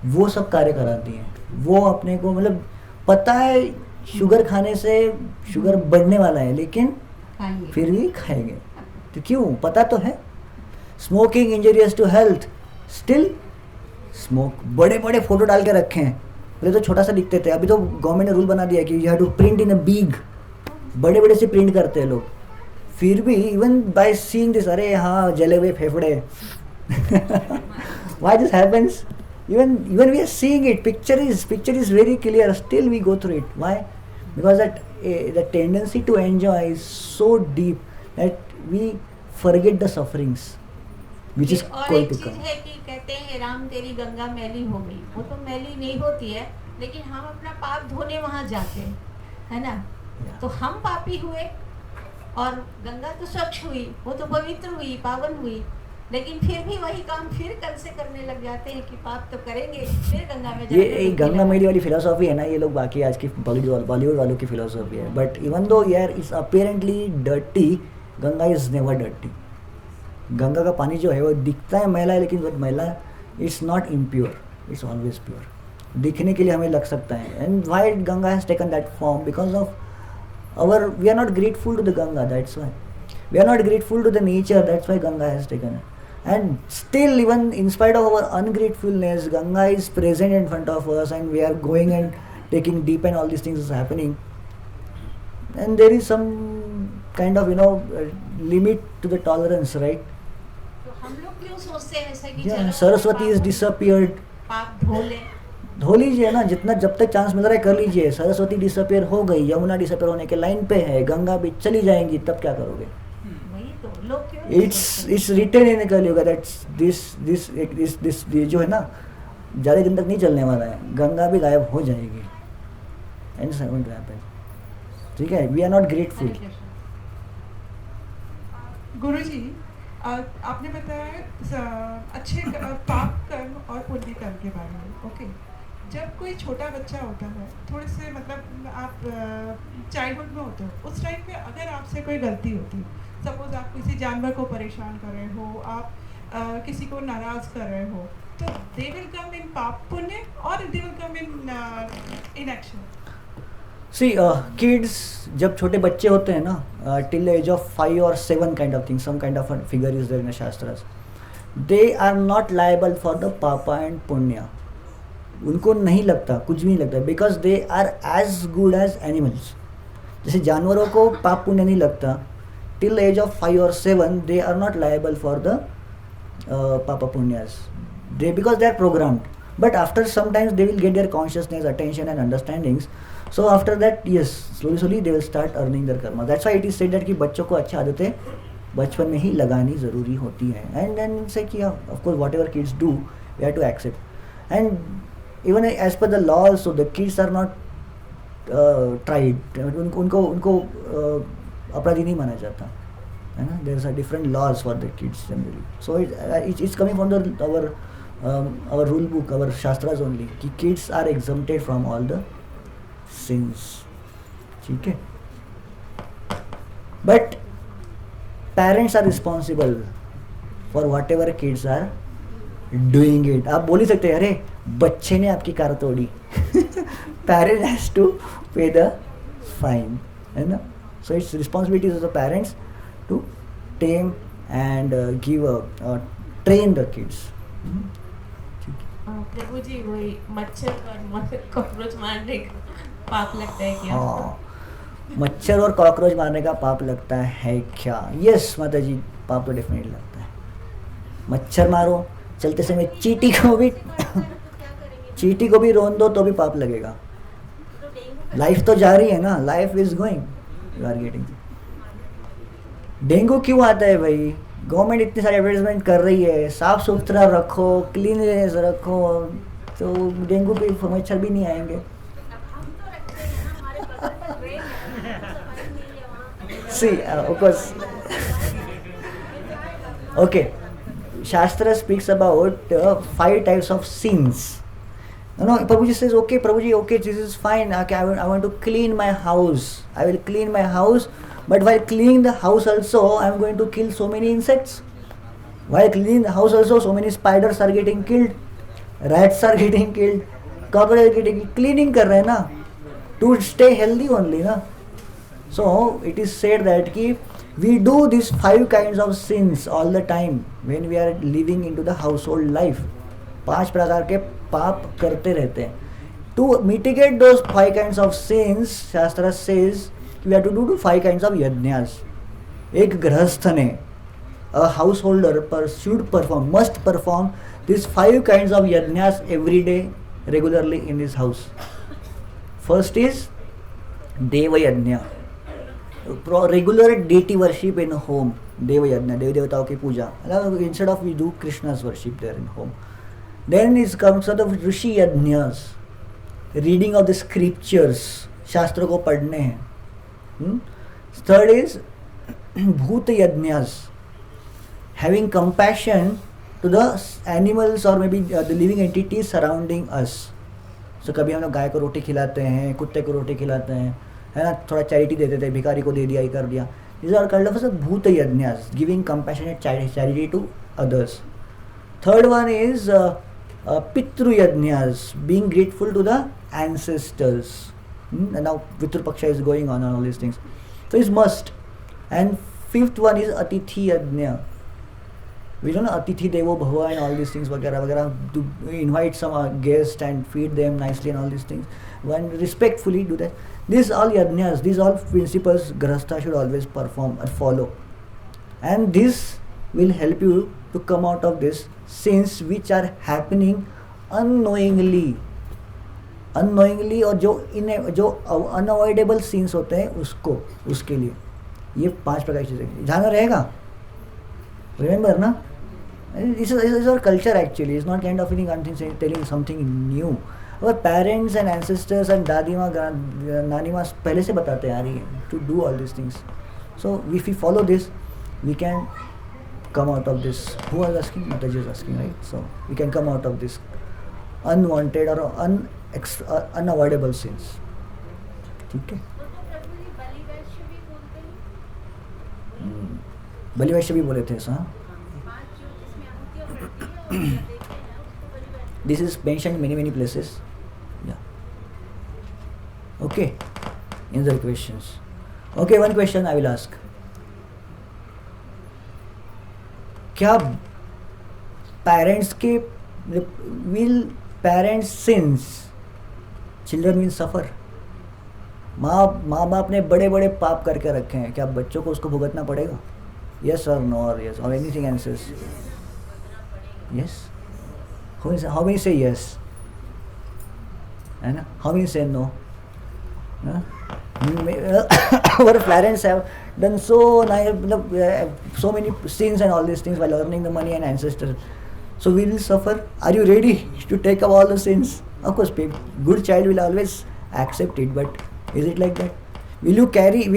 वो सब कार्य कराती है। वो अपने को मतलब पता है शुगर खाने से शुगर बढ़ने वाला है, लेकिन फिर भी खाएंगे। तो क्यों? पता तो है smoking injurious to health, still smoke. बड़े बड़े फोटो डाल के रखे हैं, पहले तो छोटा सा दिखते थे, अभी तो गवर्नमेंट ने रूल बना दिया कि you have to print in a big, बड़े बड़े से प्रिंट करते हैं लोग। फिर भी इवन बाय सीइंग दिस, अरे हाँ जले हुए फेफड़े why this happens? even we are seeing it, picture is very clear, still we go through it. Why? Because that the tendency to enjoy is so deep that we forget the sufferings which is going to come. है कि कहते हैं राम तेरी गंगा मैली हो गई, वो तो मैली नहीं होती है, लेकिन हम अपना पाप धोने वहाँ जाते हैं, है ना? तो हम पापी हुए और गंगा तो स्वच्छ हुई, वो तो पवित्र हुई, पावन हुई, लेकिन फिर भी वही काम फिर कल से करने लग जाते हैं कि पाप तो करेंगे, फिर गंगा में जाएंगे। ये गंगा मैली वाली फिलोसॉफी है ना, ये लोग बाकी आज की बॉलीवुड वालों की फिलोसॉफी है। बट इवन दो यार it's apparently dirty, Ganga is never dirty. Ganga का पानी जो है वो दिखता है मैला है, लेकिन वो मैला it's not impure, it's always pure. दिखने के लिए हमें लग सकता है। And why Ganga has taken that form? Because of our, we are not grateful to the Ganga, that's why. We are not grateful to the nature, that's why Ganga has taken it. And still, even in spite of our ungratefulness, Ganga is present in front of us, and we are going and taking deep, and all these things is happening. and there is some kind of limit to the tolerance, right? तो हम लोग क्यों सोचते हैं ऐसा कि Yeah, चलो Saraswati is disappeared. पाप धो ले. धो लीजिए ना, जितना जब तक चांस मिल रहा है कर लीजिए. सरस्वती डिसअपियर हो गई, यमुना डिसअपियर होने के लाइन पे है, गंगा भी चली जाएंगी, तब क्या करोगे? वही तो लोग क्यों इट्स रिटन इन कलयुग दैट दिस ये जो है ना, ज़्यादा दिन तक नहीं चलने वाला है. गंगा भी गायब हो जाएगी. And seven to happen. ठीक है, we are not grateful. Guruji, आपने बताया अच्छे पाप कर्म और पुण्य कर्म के बारे में. ओके, जब कोई छोटा बच्चा होता है, थोड़े से मतलब आप चाइल्डहुड में होते हो, उस टाइम पे अगर आपसे कोई गलती होती है, सपोज आप किसी जानवर को परेशान कर रहे हो, आप किसी को नाराज़ कर रहे हो, तो दे विल कम इन पाप पुण्य और they will come in action. See kids जब छोटे बच्चे होते हैं ना, till the age of 5 or 7 kind of thing, some kind of figure is there in shastras, they are not liable for the paapa and punya. उनको नहीं लगता, कुछ भी नहीं लगता, because they are as good as animals. जैसे जानवरों को पाप पुण्य नहीं लगता, till the age of 5 or 7 they are not liable for the paapa punyas, they because they are programmed. But after sometimes they will get their consciousness, attention and understandings. So after that, yes, slowly they will start earning their karma. That's why it is said that कि बच्चों को अच्छी आदतें बचपन में ही लगानी ज़रूरी होती है. And then say कि of course whatever kids do, we have to accept. And even as per the law also, the kids are not tried. उनको अपराधी नहीं माना जाता है ना. There are different laws for the kids generally. So it's coming from our rule book, our shastras only, कि kids are exempted from all the sins. ठीक है. But parents are responsible for whatever kids are doing it. आप बोल ही सकते हैं अरे बच्चे ने आपकी कार तोड़ी. Parent has to pay the fine, है ना. So it's responsibilities of the parents to tame and train the kids. प्रभु जी, वही मच्छर और कॉकरोच मारने का पाप लगता है क्या? हाँ, मच्छर और कॉकरोच मारने का पाप लगता है क्या? यस माता जी, पाप तो डेफिनेटली लगता है. मच्छर मारो, चलते समय चींटी को भी रोन दो तो भी पाप लगेगा. लाइफ तो जा रही है ना, life is going, you are getting. Dengue क्यों आता है भाई? गवर्नमेंट इतनी सारी एडवर्टाइजमेंट कर रही है, साफ सुथरा रखो, क्लीननेस रखो, तो डेंगू के मच्छर भी नहीं आएंगे. See, of course. Okay, Shastra speaks about 5 types of sins. No, Prabhuji says, okay, Prabhuji, okay, this is fine. Okay, I want to clean my house. I will clean my house. But while cleaning the house also, I am going to kill so many insects. While cleaning the house also, so many spiders are getting killed, rats are getting killed, cockroaches are getting killed. Cleaning कर रहे हैं ना, to stay healthy only ना. So it is said that कि we do these 5 kinds of sins all the time when we are living into the household life. 5 प्रकार के पाप करते रहते हैं. To mitigate those 5 kinds of sins, Shastra says we have to do 5 kinds of yajnas. एक गृहस्थ ने, a householder must perform these 5 kinds of yajnas every day regularly in his house. First is Deva Yajna, regular deity worship in home. Deva Yajna, देवी देवताओं की पूजा. Instead of we do Krishna's worship there in home. Then is comes out of Rishi Yajnas, reading of the scriptures, शास्त्रों को पढ़ने हैं. Third is Bhuta Yajnas, having compassion to the animals or maybe the living entities surrounding us. So कभी हम लोग गाय को रोटी खिलाते हैं, कुत्ते को रोटी खिलाते हैं, है ना, थोड़ा चैरिटी दे देते हैं, भिखारी को दे दिया, ये कर दिया. These are called as Bhuta Yajnas, giving compassionate charity to others. Third one is Pitru Yajnas, being grateful to the ancestors. And now Vitru Paksha is going on and all these things. So it's must. And 5th one is Atithi Yajna, We don't know Atithi Devo Bhava and all these things, vagara, vagara, to invite some guest and feed them nicely and all these things. One respectfully do that. These all yajnas, these all principles Grahastha should always perform or follow. And this will help you to come out of this sins which are happening unknowingly. Unknowingly और जो unavoidable sins होते हैं उसके लिए ये 5 प्रकार की चीज़ें ध्यान में रहेगा. Remember ना, this is our culture actually. It's not kind of telling something new. Our parents and ancestors and दादी माँ नानी माँ पहले से बताते आ रही हैं to do all these things. So if we follow this, we can come out of this. Who was asking? Mataji was asking, right? So we can come out of this unwanted or unavoidable sins. ठीक है. बलि वैश्य भी बोले थे हाँ. This is mentioned in many places. Yeah. Okay. Any other questions? Okay, one question I will ask. क्या parents के will parents sins children will suffer? माँ बाप ने बड़े बड़े पाप करके रखे हैं, क्या बच्चों को उसको भुगतना पड़ेगा? Yes or no or yes or anything answers? Yes. How many say yes? And how many say no? Our parents have done so many sins and all these things while earning the money and ancestors. So we will suffer. Are you ready to take up all the sins? Of course, good child will always accept it, but is it like that? Will you carry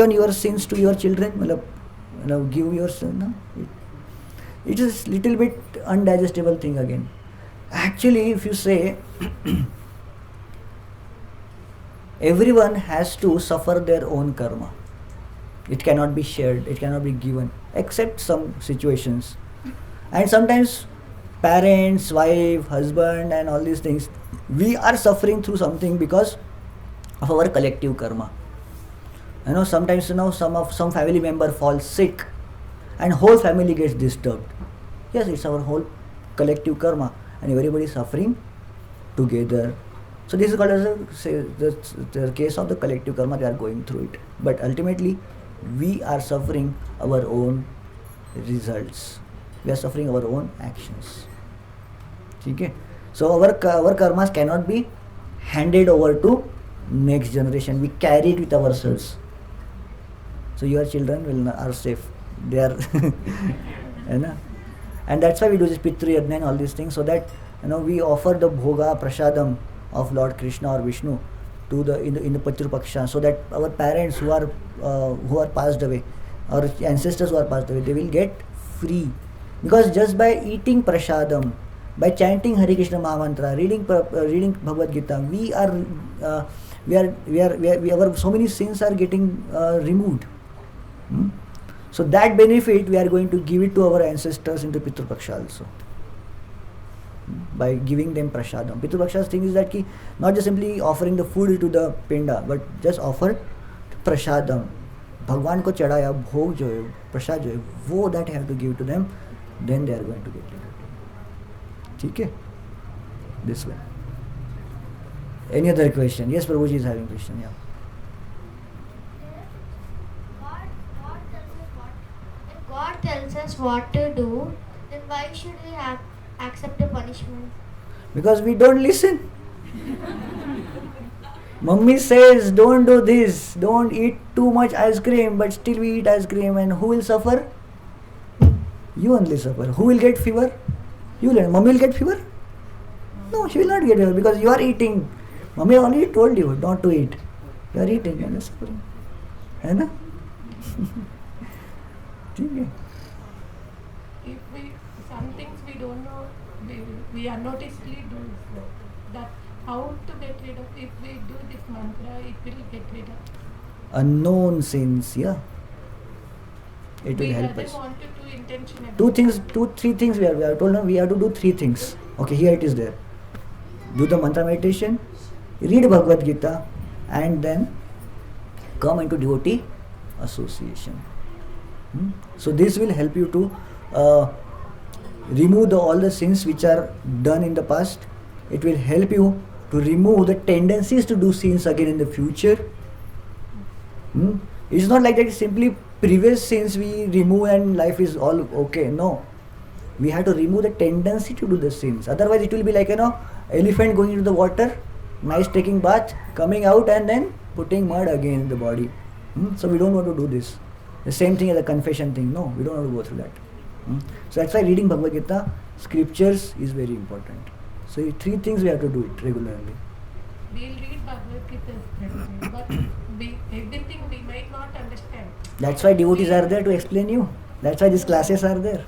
on your sins to your children? Give your son? No? It is little bit undigestible thing again. Actually, if you say everyone has to suffer their own karma. It cannot be shared, it cannot be given, except some situations. And sometimes parents, wife, husband and all these things, we are suffering through something because of our collective karma. Sometimes some family member falls sick and whole family gets disturbed. Yes, it's our whole collective karma and everybody is suffering together. So this is called as the case of the collective karma, they are going through it. But ultimately, we are suffering our own results. We are suffering our own actions. Okay? So our karmas cannot be handed over to next generation. We carry it with ourselves. So your children are safe. They are, and that's why we do this Pitru Yajna and all these things, so that we offer the bhoga prasadam of Lord Krishna or Vishnu to in the Pitru Paksha, so that our parents who are passed away, our ancestors who are passed away, they will get free. Because just by eating prasadam, by chanting Hare Krishna Mahamantra, reading Bhagavad Gita, our so many sins are getting removed. So that benefit we are going to give it to our ancestors in the Pitru Paksha also, by giving them prasadam. Pitru Paksha's thing is that not just simply offering the food to the pinda, but just offer prasadam. Bhagwan ko chadaya, bhog jo hai, prasad jo hai, wo that have to give to them, then they are going to get it. Okay? This way. Any other question? Yes, Prabhuji is having a question. Yeah. God tells us what to do, then why should we accept the punishment? Because we don't listen. Mummy says don't do this, don't eat too much ice cream, but still we eat ice cream, and who will suffer? You only suffer. Who will get fever? You will. Mummy will get fever? No, she will not get fever because you are eating. Mummy only told you not to eat. You are eating and you are suffering. है ना? ठीक है. If some things we don't know, we unnoticedly do that. How to get rid of? If we do this mantra, it will get rid of Unknown sins, yeah. It will help us. Wanted to intentionally. Three things we are told. We have to do 3 things. Okay, here it is there. Do the mantra meditation, read Bhagavad Gita, and then come into devotee association. So this will help you to remove all the sins which are done in the past. It will help you to remove the tendencies to do sins again in the future. It's not like that simply previous sins we remove and life is all okay. No. We have to remove the tendency to do the sins. Otherwise it will be like, elephant going into the water, nice taking bath, coming out and then putting mud again in the body. So we don't want to do this. The same thing as the confession thing. No, we don't want to go through that. So that's why reading Bhagavad Gita, scriptures is very important. So 3 things we have to do it regularly. We'll read Bhagavad Gita every day, but everything we might not understand. That's why devotees are there to explain you. That's why these classes are there.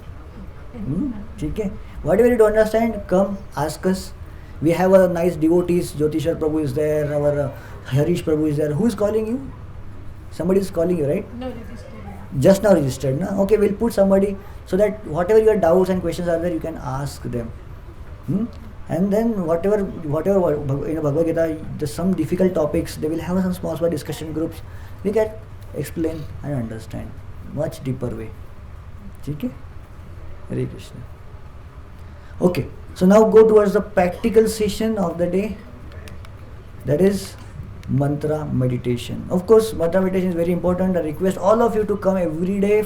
Okay. Whatever you don't understand, come ask us. We have a nice devotees. Jyotishar Prabhu is there. Our Harish Prabhu is there. Who is calling you? Somebody is calling you, right? No, registered. Just now registered, na? Okay, we'll put somebody so that whatever your doubts and questions are there, you can ask them. And then whatever in Bhagavad Gita, there's some difficult topics. They will have some small discussion groups. We can explain and understand much deeper way. Okay? Hare Krishna. Okay, so now go towards the practical session of the day. That is mantra meditation. Of course, mantra meditation is very important. I request all of you to come every day